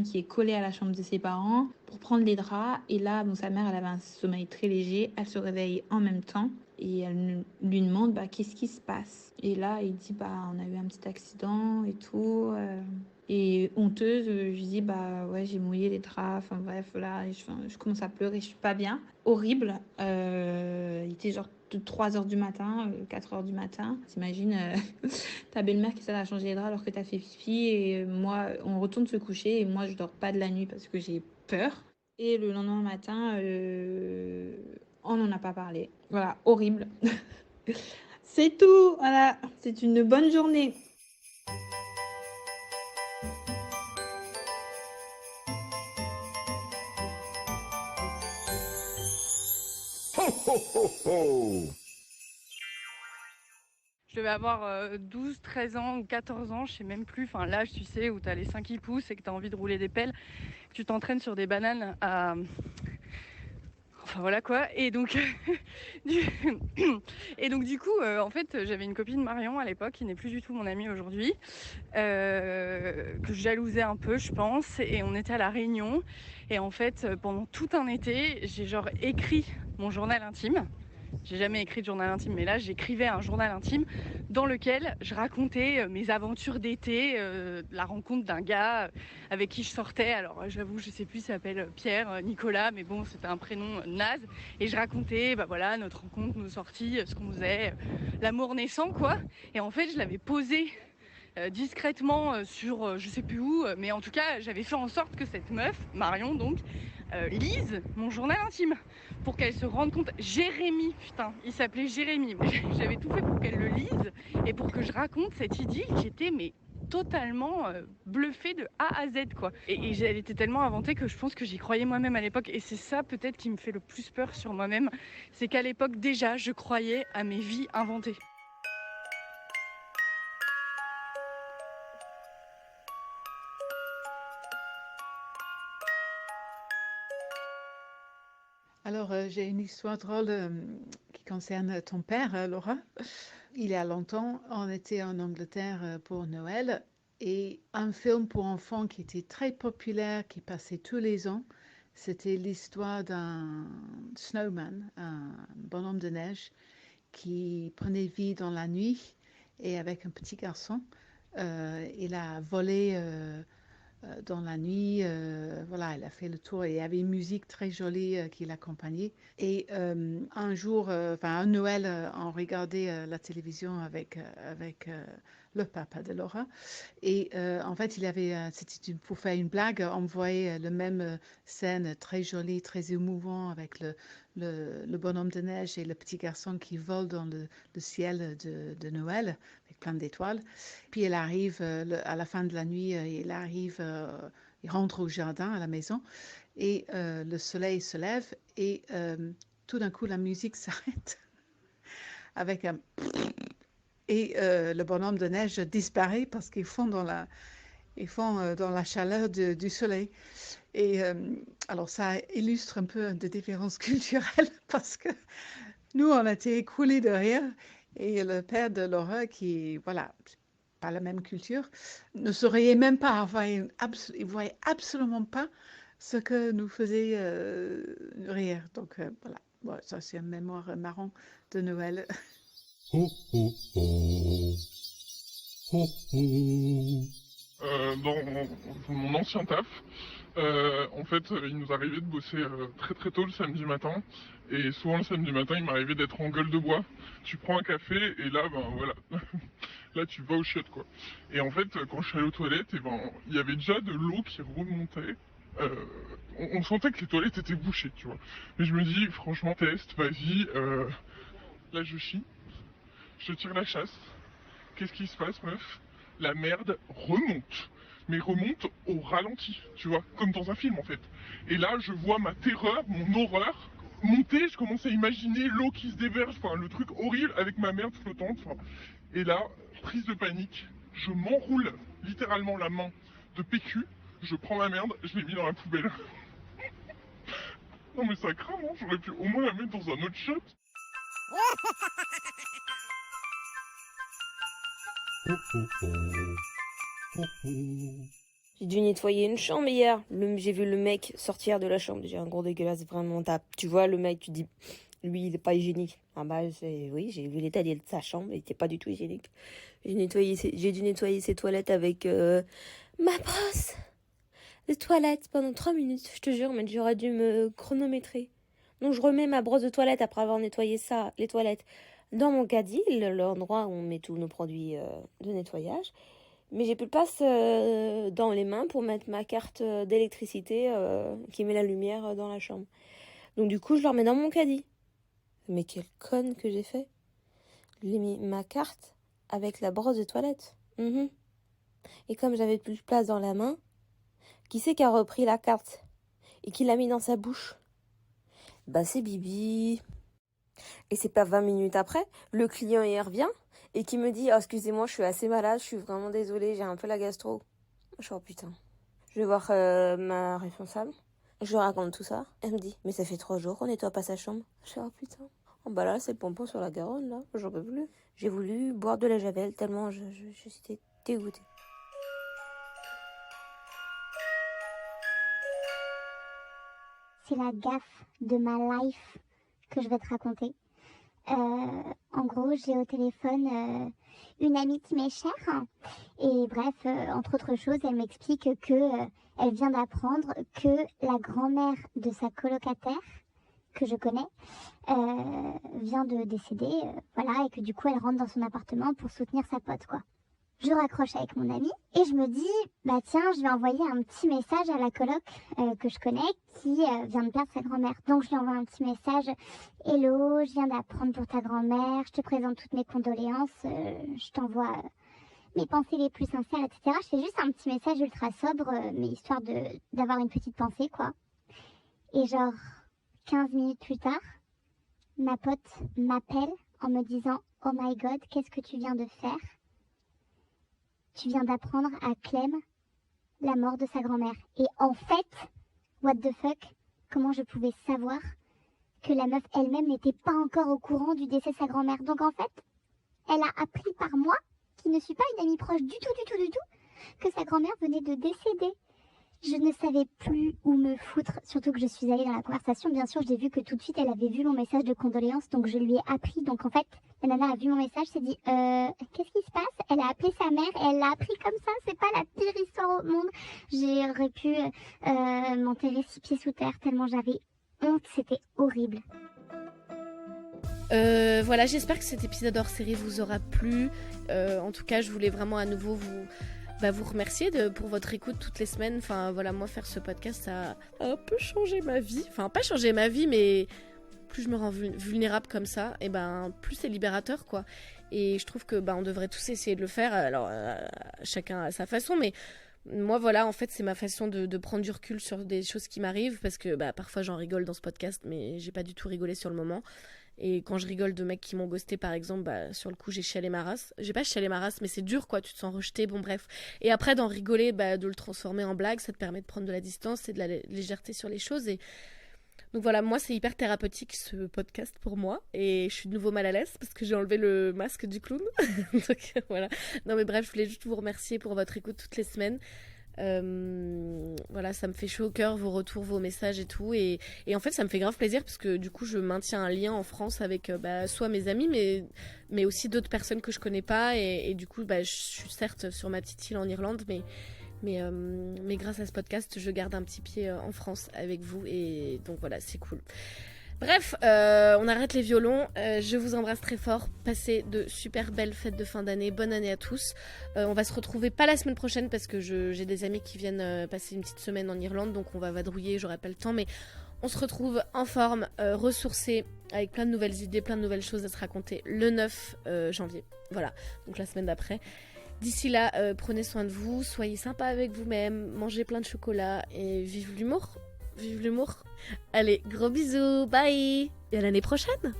qui est collée à la chambre de ses parents pour prendre les draps. Et là, sa mère, elle avait un sommeil très léger. Elle se réveille en même temps et elle lui demande qu'est-ce qui se passe. Et là, il dit on a eu un petit accident et tout. Et honteuse, je lui dis ouais, j'ai mouillé les draps. Enfin bref, là, je commence à pleurer, je suis pas bien. Horrible. Il était genre de 3h du matin, 4h du matin. T'imagines ta belle-mère qui s'est changer les draps alors que t'as fait pipi et moi, on retourne se coucher et moi, je dors pas de la nuit parce que j'ai peur. Et le lendemain matin, on n'en a pas parlé. Voilà, horrible. C'est tout, voilà. C'est une bonne journée. Ho ho ho ho! Je devais avoir 12, 13 ans ou 14 ans, je sais même plus. Enfin, l'âge, tu sais, où t'as les seins qui poussent et que t'as envie de rouler des pelles. Tu t'entraînes sur des bananes à... Enfin, voilà quoi. Et donc, du coup, en fait, j'avais une copine, Marion, à l'époque, qui n'est plus du tout mon amie aujourd'hui, que je jalousais un peu, je pense. Et on était à La Réunion. Et en fait, pendant tout un été, j'ai genre écrit mon journal intime. J'ai jamais écrit de journal intime, mais là j'écrivais un journal intime dans lequel je racontais mes aventures d'été, la rencontre d'un gars avec qui je sortais. Alors j'avoue, je sais plus, il s'appelle Pierre, Nicolas, mais bon, c'était un prénom naze. Et je racontais, voilà, notre rencontre, nos sorties, ce qu'on faisait, l'amour naissant, quoi. Et en fait, je l'avais posé discrètement sur je sais plus où, mais en tout cas, j'avais fait en sorte que cette meuf, Marion donc, lise mon journal intime pour qu'elle se rende compte. Jérémy, putain, il s'appelait Jérémy. J'avais tout fait pour qu'elle le lise et pour que je raconte cette idylle qui était totalement bluffée de A à Z, quoi. Et elle était tellement inventée que je pense que j'y croyais moi-même à l'époque. Et c'est ça peut-être qui me fait le plus peur sur moi-même, c'est qu'à l'époque déjà je croyais à mes vies inventées. Alors, j'ai une histoire drôle qui concerne ton père, Laura. Il y a longtemps, on était en Angleterre pour Noël Et un film pour enfants qui était très populaire, qui passait tous les ans, c'était l'histoire d'un snowman, un bonhomme de neige, qui prenait vie dans la nuit et avec un petit garçon, il a volé dans la nuit, voilà, il a fait le tour et il y avait une musique très jolie qui l'accompagnait. Et un jour, un Noël, on regardait la télévision avec le papa de Laura. Et en fait, c'était pour faire une blague, on voyait la même scène très jolie, très émouvant avec le bonhomme de neige et le petit garçon qui vole dans le ciel de Noël avec plein d'étoiles. Puis il arrive à la fin de la nuit, il rentre au jardin, à la maison, et le soleil se lève et tout d'un coup la musique s'arrête avec un... Et le bonhomme de neige disparaît parce qu'ils font dans la chaleur du soleil. Et alors ça illustre un peu des différences culturelles parce que nous, on a été écroulés de rire. Et le père de Laura, qui, voilà, pas la même culture, ne se riait même pas. Enfin, il voyait absolument pas ce que nous faisait rire. Donc voilà, bon, ça c'est une mémoire marrant de Noël. Ho, ho, ho. Ho, ho. Dans mon ancien taf, en fait, il nous arrivait de bosser très très tôt le samedi matin. Et souvent le samedi matin, il m'arrivait d'être en gueule de bois. Tu prends un café et là, ben voilà, là tu vas au chiottes quoi. Et en fait, quand je suis allé aux toilettes, et ben il y avait déjà de l'eau qui remontait. On sentait que les toilettes étaient bouchées, tu vois. Mais je me dis, franchement, teste, vas-y. Là, je chie, je tire la chasse. Qu'est-ce qui se passe, meuf? La merde remonte. Mais remonte au ralenti, tu vois, comme dans un film en fait. Et là, je vois ma terreur, mon horreur monter, je commence à imaginer l'eau qui se déverse, enfin le truc horrible avec ma merde flottante. Et là, prise de panique, je m'enroule littéralement la main de PQ, je prends ma merde, je l'ai mis dans la poubelle. Non mais ça craint, non? J'aurais pu au moins la mettre dans un autre shot. J'ai dû nettoyer une chambre hier. J'ai vu le mec sortir de la chambre. J'ai un gros dégueulasse, vraiment. Tu vois, le mec, tu dis, lui, il est pas hygiénique. Ah bah, oui, j'ai vu l'état de sa chambre. Il était pas du tout hygiénique. J'ai dû nettoyer ses toilettes avec ma brosse de toilette pendant 3 minutes. Je te jure, mais j'aurais dû me chronométrer. Donc, je remets ma brosse de toilette après avoir nettoyé les toilettes dans mon caddie, l'endroit où on met tous nos produits de nettoyage. Mais j'ai plus de place dans les mains pour mettre ma carte d'électricité qui met la lumière dans la chambre. Donc du coup, je le remets dans mon caddie. Mais quelle conne que j'ai fait. J'ai mis ma carte avec la brosse de toilette. Et comme j'avais plus de place dans la main, qui c'est qui a repris la carte et qui l'a mis dans sa bouche? Bah c'est Bibi. Et c'est pas 20 minutes après, le client y revient et qui me dit « Oh, excusez-moi, je suis assez malade, je suis vraiment désolée, j'ai un peu la gastro. » Je suis « Oh putain. » Je vais voir ma responsable, je lui raconte tout ça. Elle me dit « Mais ça fait 3 jours qu'on nettoie pas sa chambre. » Je suis « Oh putain. » Oh bah là, c'est le pompon sur la Garonne, là, j'en peux plus. J'ai voulu boire de la javel tellement je suis dégoûtée. C'est la gaffe de ma life que je vais te raconter. En gros, j'ai au téléphone une amie qui m'est chère et bref, entre autres choses, elle m'explique que elle vient d'apprendre que la grand-mère de sa colocataire, que je connais, vient de décéder, voilà, et que du coup elle rentre dans son appartement pour soutenir sa pote, quoi. Je raccroche avec mon amie et je me dis, bah tiens, je vais envoyer un petit message à la coloc que je connais qui vient de perdre sa grand-mère. Donc je lui envoie un petit message, hello, je viens d'apprendre pour ta grand-mère, je te présente toutes mes condoléances, je t'envoie mes pensées les plus sincères, etc. Je fais juste un petit message ultra sobre, mais histoire d'avoir une petite pensée, quoi. Et genre, 15 minutes plus tard, ma pote m'appelle en me disant, oh my god, qu'est-ce que tu viens de faire? Tu viens d'apprendre à Clem la mort de sa grand-mère. Et en fait, what the fuck, comment je pouvais savoir que la meuf elle-même n'était pas encore au courant du décès de sa grand-mère. Donc en fait, elle a appris par moi, qui ne suis pas une amie proche du tout, que sa grand-mère venait de décéder. Je ne savais plus où me foutre, surtout que je suis allée dans la conversation. Bien sûr, j'ai vu que tout de suite, elle avait vu mon message de condoléances, donc je lui ai appris. Donc en fait, la nana a vu mon message, s'est dit qu'est-ce qui se passe? Elle a appelé sa mère et elle l'a appris comme ça. C'est pas la pire histoire au monde. J'aurais pu m'enterrer 6 pieds sous terre tellement j'avais honte. C'était horrible. Voilà, j'espère que cet épisode hors série vous aura plu. En tout cas, je voulais vraiment à nouveau vous remercier pour votre écoute toutes les semaines. Enfin voilà, moi faire ce podcast, ça a un peu changé ma vie. Enfin pas changé ma vie, mais plus je me rends vulnérable comme ça, et ben plus c'est libérateur quoi. Et je trouve que on devrait tous essayer de le faire. Alors chacun à sa façon, mais moi voilà, en fait c'est ma façon de prendre du recul sur des choses qui m'arrivent, parce que parfois j'en rigole dans ce podcast, mais j'ai pas du tout rigolé sur le moment. Et quand je rigole de mecs qui m'ont ghosté par exemple, sur le coup j'ai chialé ma race. J'ai pas chialé ma race, mais c'est dur quoi, tu te sens rejeté, bon bref. Et après d'en rigoler, de le transformer en blague, ça te permet de prendre de la distance et de la légèreté sur les choses. Et donc voilà, moi c'est hyper thérapeutique ce podcast pour moi. Et je suis de nouveau mal à l'aise parce que j'ai enlevé le masque du clown. Donc voilà. Non mais bref, je voulais juste vous remercier pour votre écoute toutes les semaines. Voilà, ça me fait chaud au cœur, vos retours, vos messages et tout, et en fait ça me fait grave plaisir parce que du coup je maintiens un lien en France avec soit mes amis mais aussi d'autres personnes que je connais pas, et du coup je suis certes sur ma petite île en Irlande, mais grâce à ce podcast je garde un petit pied en France avec vous, et donc voilà, c'est cool. Bref, on arrête les violons. Je vous embrasse très fort. Passez de super belles fêtes de fin d'année. Bonne année à tous. On va se retrouver pas la semaine prochaine parce que j'ai des amis qui viennent passer une petite semaine en Irlande, donc on va vadrouiller, j'aurai pas le temps, mais on se retrouve en forme, ressourcés, avec plein de nouvelles idées, plein de nouvelles choses à se raconter le 9 janvier. Voilà, donc la semaine d'après. D'ici là, prenez soin de vous, soyez sympa avec vous-même, mangez plein de chocolat et vive l'humour. Vive l'humour. Allez, gros bisous, bye. Et à l'année prochaine.